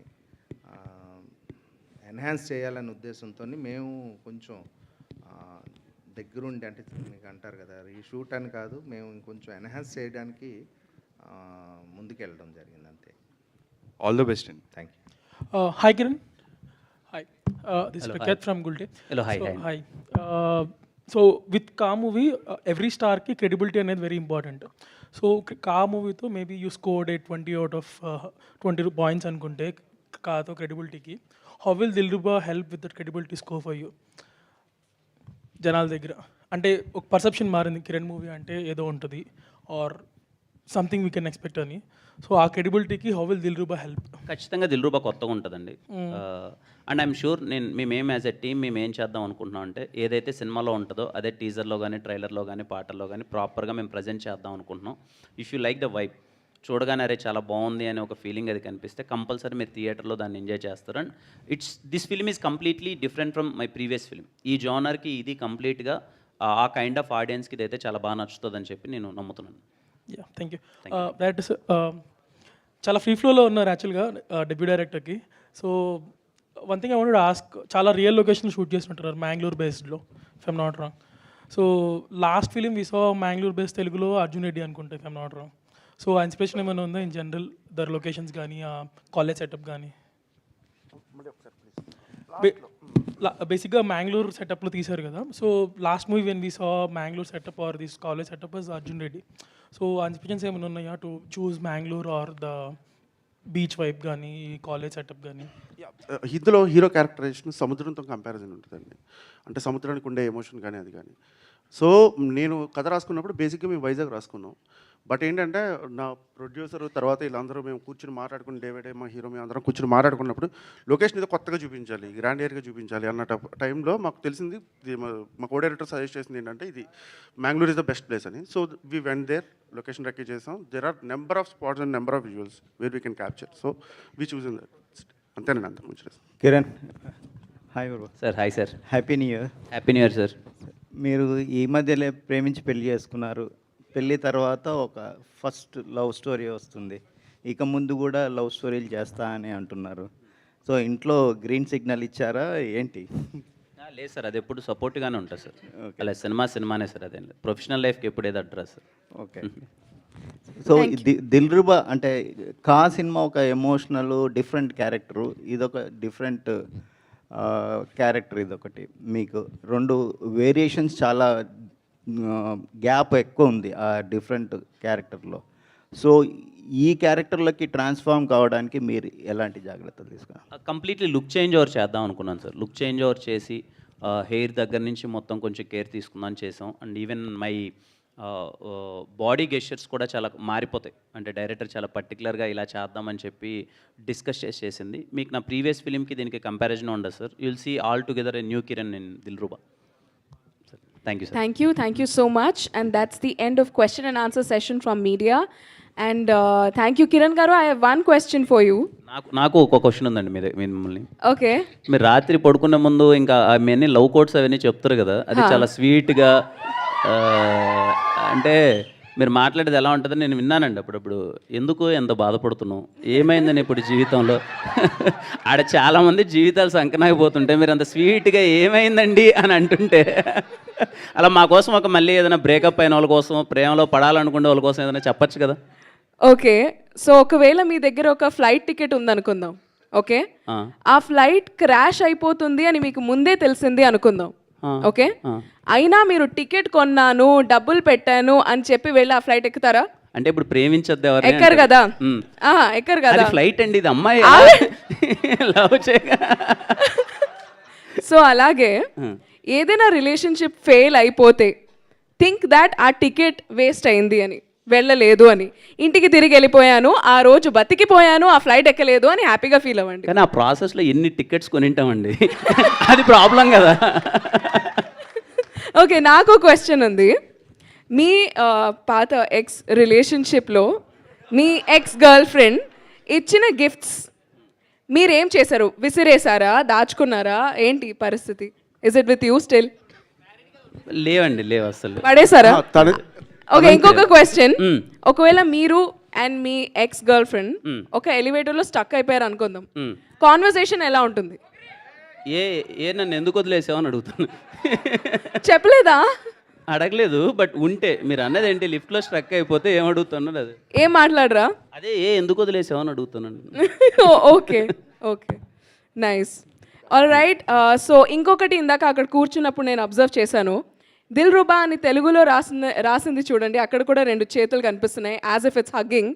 ఎన్హాన్స్ చేయాలనే ఉద్దేశంతో మేము కొంచెం దగ్గరుండి, అంటే మీకు అంటారు కదా రీషూట్ అని కాదు, మేము ఇంకొంచెం ఎన్హాన్స్ చేయడానికి ముందుకెళ్ళడం జరిగింది అంతే. ఆల్ ద బెస్ట్ అండి. Thank you. Hi Kiran. Hi. This is Hello, Prakyat hi. from Gulte. Hello, hi, So, hi. So with Ka movie, every star ki credibility అనేది very important. So Ka movie తో maybe you scored a 20 out of 20 points అనుకుంటే Kaతో credibility. How will Dilruba help with that credibility score for you? జనాల దగ్గర అంటే ఒక perception మారింది, Kiran movie అంటే ఏదో ఉంటుంది or something we can expect అని. సో ఆ క్రెడిబిలిటీకి హౌ విల్ దిల్రూబా హెల్ప్? ఖచ్చితంగా దిల్రూబా కొత్తగా ఉంటుందండి. అండ్ ఐఎమ్ షూర్ మేమేం యాజ్ ఎ టీమ్ మేము ఏం చేద్దాం అనుకుంటున్నాం అంటే ఏదైతే సినిమాలో ఉంటుందో అదే టీజర్లో కానీ ట్రైలర్లో కానీ పాటల్లో కానీ ప్రాపర్గా మేము ప్రజెంట్ చేద్దాం అనుకుంటున్నాం. If you like the vibe, చూడగానే అరే చాలా బాగుంది అనే ఒక ఫీలింగ్ అది కనిపిస్తే కంపల్సరీ మీరు థియేటర్లో దాన్ని ఎంజాయ్ చేస్తారు. And this film is completely different from my previous film. ఈ జానర్కి ఇది కంప్లీట్గా ఆ కైండ్ ఆఫ్ ఆడియన్స్కి ఇదైతే చాలా బాగా నచ్చుతుందని చెప్పి నేను నమ్ముతున్నాను. Yeah, thank you. డైరెక్టర్ చాలా ఫ్రీ ఫ్లోలో ఉన్నారు యాక్చువల్గా డెబ్యూ డైరెక్టర్కి. So one thing I wanted to ask, చాలా రియల్ లొకేషన్ షూట్ చేస్తుంటారు మ్యాంగ్లూర్ బేస్డ్లో, if I'm not wrong. So last film we saw Mangalore based తెలుగులో అర్జున్ రెడ్డి అనుకుంటా, if I'm not wrong. So ఆ ఇన్స్పిరేషన్ ఏమైనా ఉందా ఇన్ జనరల్ దర్ లొకేషన్స్ కానీ కాలేజ్ సెటప్ కానీ? బేసిక్గా మ్యాంగ్లూర్ సెటప్లో తీశారు కదా. So last movie when we saw Mangalore setup or this college setup is Arjun Reddy. So ఆ ఇన్స్పిరేషన్స్ ఏమైనా ఉన్నాయా to choose Mangalore or the beach vibe కానీ కాలేజ్ సెటప్ కానీ? ఇందులో హీరో క్యారెక్టరైజేషన్ సముద్రంతో కంపారిజన్ ఉంటుందండి. అంటే సముద్రానికి ఉండే ఎమోషన్ కానీ అది కానీ. సో నేను కథ రాసుకున్నప్పుడు బేసిక్గా మేము వైజాగ్ రాసుకున్నాం. బట్ ఏంటంటే నా ప్రొడ్యూసర్ తర్వాత వీళ్ళందరూ మేము కూర్చుని మాట్లాడుకుని డేవిడ్ మా హీరో మేము అందరం కూర్చుని మాట్లాడుకున్నప్పుడు లొకేషన్ ఏదో కొత్తగా చూపించాలి, గ్రాండ్ ఏరియాగా చూపించాలి అన్న టైంలో మాకు తెలిసింది, మా కో డైరెక్టర్ సజెస్ట్ చేసింది ఏంటంటే ఇది Mangalore is the best place అని. So we went there, location recce చేసాం. There are number of spots and number of visuals where we can capture. So we choose in that. అంతేనండి, అంతకు మించి. Kiran, hi bro. Sir hi sir. Happy new year. Happy new year sir. మీరు ఈ మధ్యలో ప్రేమించి పెళ్లి చేసుకున్నారు. పెళ్ళి తర్వాత ఒక ఫస్ట్ లవ్ స్టోరీ వస్తుంది. ఇక ముందు కూడా లవ్ స్టోరీలు చేస్తా అని అంటున్నారు. సో ఇంట్లో గ్రీన్ సిగ్నల్ ఇచ్చారా ఏంటి? లేదు సార్, అది ఎప్పుడు సపోర్ట్గానే ఉంటుంది సార్. అలా సినిమానే సార్, అదే ప్రొఫెషనల్ లైఫ్కి ఎప్పుడు ఏది అడ్రస్. ఓకే. సో దిల్రుబా అంటే కా సినిమా ఒక ఎమోషనల్ డిఫరెంట్ క్యారెక్టరు, ఇదొక డిఫరెంట్ క్యారెక్టర్. ఇదొకటి మీకు 2 వేరియేషన్స్, చాలా గ్యాప్ ఎక్కువ ఉంది ఆ డిఫరెంట్ క్యారెక్టర్లో. సో ఈ క్యారెక్టర్లోకి ట్రాన్స్ఫార్మ్ కావడానికి మీరు ఎలాంటి జాగ్రత్తలు తీసుకున్నారు? కంప్లీట్లీ లుక్ చేంజ్ ఓవర్ చేద్దాం అనుకున్నాను సార్. లుక్ చేంజ్ ఓవర్ చేసి హెయిర్ దగ్గర నుంచి మొత్తం కొంచెం కేర్ తీసుకుందాం చేసాం. And even my body gestures కూడా చాలా మారిపోతాయి. అంటే డైరెక్టర్ చాలా పర్టికులర్గా ఇలా చేద్దామని చెప్పి డిస్కస్ చేసింది. మీకు నా ప్రీవియస్ ఫిలింకి దీనికి కంపారిజన్ ఉండదు sir. You will see all together a new Kiran in Dilruba. Thank you, sir. Thank you so much. And that's the end of question and answer session from media. And thank you, Kiran Garu. I have one question for you. నాకు ఒక question ఉందండి మిమ్మల్ని. Okay. మీరు రాత్రి పడుకునే ముందు ఇంకా మీ అన్ని లవ్ కోడ్స్ అవన్నీ చెప్తారు కదా, అది చాలా స్వీట్గా, అంటే మీరు మాట్లాడేది ఎలా ఉంటుందని నేను విన్నానండి అప్పుడప్పుడు. ఎందుకు ఎంత బాధపడుతున్నావు, ఏమైందని ఇప్పుడు జీవితంలో? ఆడ చాలామంది జీవితాలు సంకనాగిపోతుంటే మీరు అంత స్వీట్గా ఏమైందండి అని అంటుంటే, అలా మా కోసం ఒక మళ్ళీ ఏదైనా బ్రేకప్ అయిన వాళ్ళ కోసం, ప్రేమలో పడాలనుకునే వాళ్ళ కోసం ఏదైనా చెప్పచ్చు కదా. ఓకే, సో ఒకవేళ మీ దగ్గర ఒక ఫ్లైట్ టికెట్ ఉందనుకుందాం. ఓకే, ఆ ఫ్లైట్ క్రాష్ అయిపోతుంది అని మీకు ముందే తెలిసింది అనుకుందాం. ఓకే, అయినా మీరు టికెట్ కొన్నాను, డబ్బులు పెట్టాను అని చెప్పి వెళ్ళి ఆ ఫ్లైట్ ఎక్కుతారా? అంటే ఇప్పుడు ప్రేమించద్దు ఎవరు ఎక్కరు కదా, ఎక్కరు కదా. ఫ్లైట్ అండి ఇది, అమ్మాయి లవ్ చేయగా. సో అలాగే ఏదైనా రిలేషన్షిప్ ఫెయిల్ అయిపోతే థింక్ దాట్ ఆ టికెట్ వేస్ట్ అయింది అని, వెళ్ళలేదు అని, ఇంటికి తిరిగి వెళ్ళిపోయాను, ఆ రోజు బతికిపోయాను, ఆ ఫ్లైట్ ఎక్కలేదు అని హ్యాపీగా ఫీల్ అవ్వండి. కానీ ఆ ప్రాసెస్లో ఎన్ని టికెట్స్ కొనింటామండి, అది ప్రాబ్లం కదా. ఓకే, నాకు క్వశ్చన్ ఉంది. మీ పాత ఎక్స్ రిలేషన్షిప్లో మీ ఎక్స్ గర్ల్ ఫ్రెండ్ ఇచ్చిన గిఫ్ట్స్ మీరేం చేశారు? విసిరేసారా, దాచుకున్నారా, ఏంటి పరిస్థితి? Is it with you still? లేవండి, లేవు అసలు. పడేసారా? ఓకే, ఇంకొక క్వశ్చన్. ఒకవేళ మీరు and me ex girl friend ఒక ఎలివేటర్లో స్టక్ అయిపోయారు అనుకుందాం, కాన్వర్సేషన్ ఎలా ఉంటుంది? నన్ను ఎందుకు వదిలేసావు అని అడుగుతాను. చెప్పలేదా? అడగలేదు, బట్ ఉంటే మీరు అన్నది ఏంటి, లిఫ్ట్లో స్ట్రక్ అయిపోతే ఏం అడుగుతున్నారు? అది ఏం మాట్లాడరా? అదే ఎందుకు వదిలేసావు అని అడుగుతున్నాను. Okay okay, nice, all right. So ఇంకొకటి, ఇందాక అక్కడ కూర్చున్నప్పుడు నేను అబ్జర్వ్ చేశాను, దిల్రుబా అని తెలుగులో రాసింది చూడండి, అక్కడ కూడా 2 చేతులు కనిపిస్తున్నాయి, యాజ్ ఇఫ్ ఇట్స్ హగ్గింగ్.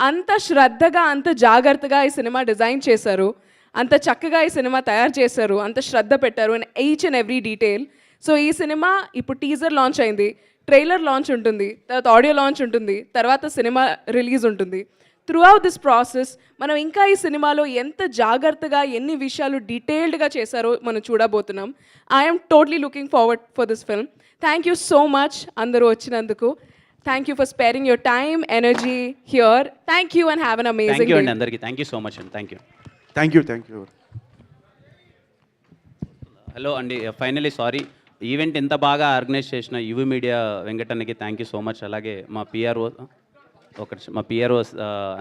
అంత శ్రద్ధగా, అంత జాగ్రత్తగా ఈ సినిమా డిజైన్ చేశారు, అంత చక్కగా ఈ సినిమా తయారు చేశారు, అంత శ్రద్ధ పెట్టారు in each and every detail. So ఈ సినిమా ఇప్పుడు టీజర్ లాంచ్ అయింది, ట్రైలర్ లాంచ్ ఉంటుంది, తర్వాత ఆడియో లాంచ్ ఉంటుంది, తర్వాత సినిమా రిలీజ్ ఉంటుంది. త్రూ అవుట్ దిస్ ప్రాసెస్ మనం ఇంకా ఈ సినిమాలో ఎంత జాగ్రత్తగా, ఎన్ని విషయాలు డీటెయిల్డ్గా చేశారో మనం చూడబోతున్నాం. I'm totally looking forward for this film. Thank you so much అందరూ వచ్చినందుకు. Thank you for sparing your time, energy here. Thank you and have an amazing day. అందరికీ థ్యాంక్ యూ సో మచ్ అండి. Thank you. హలో అండి, finally sorry, event ఇంత బాగా organize చేసిన UV media వెంకటన్నకి thank you so much. అలాగే మా PRO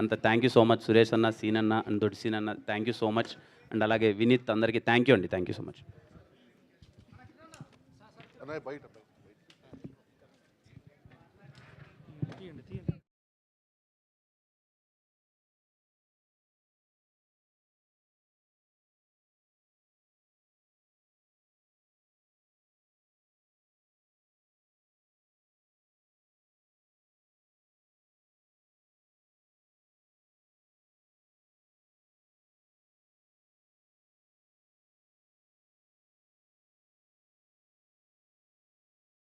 అంత thank you so much. Suresh అన్న, సీన్ అన్న అండ్ దొడ్డి సీన్ అన్న, thank you so much. And అలాగే వినీత్ అందరికీ థ్యాంక్ యూ అండి. Thank you so much.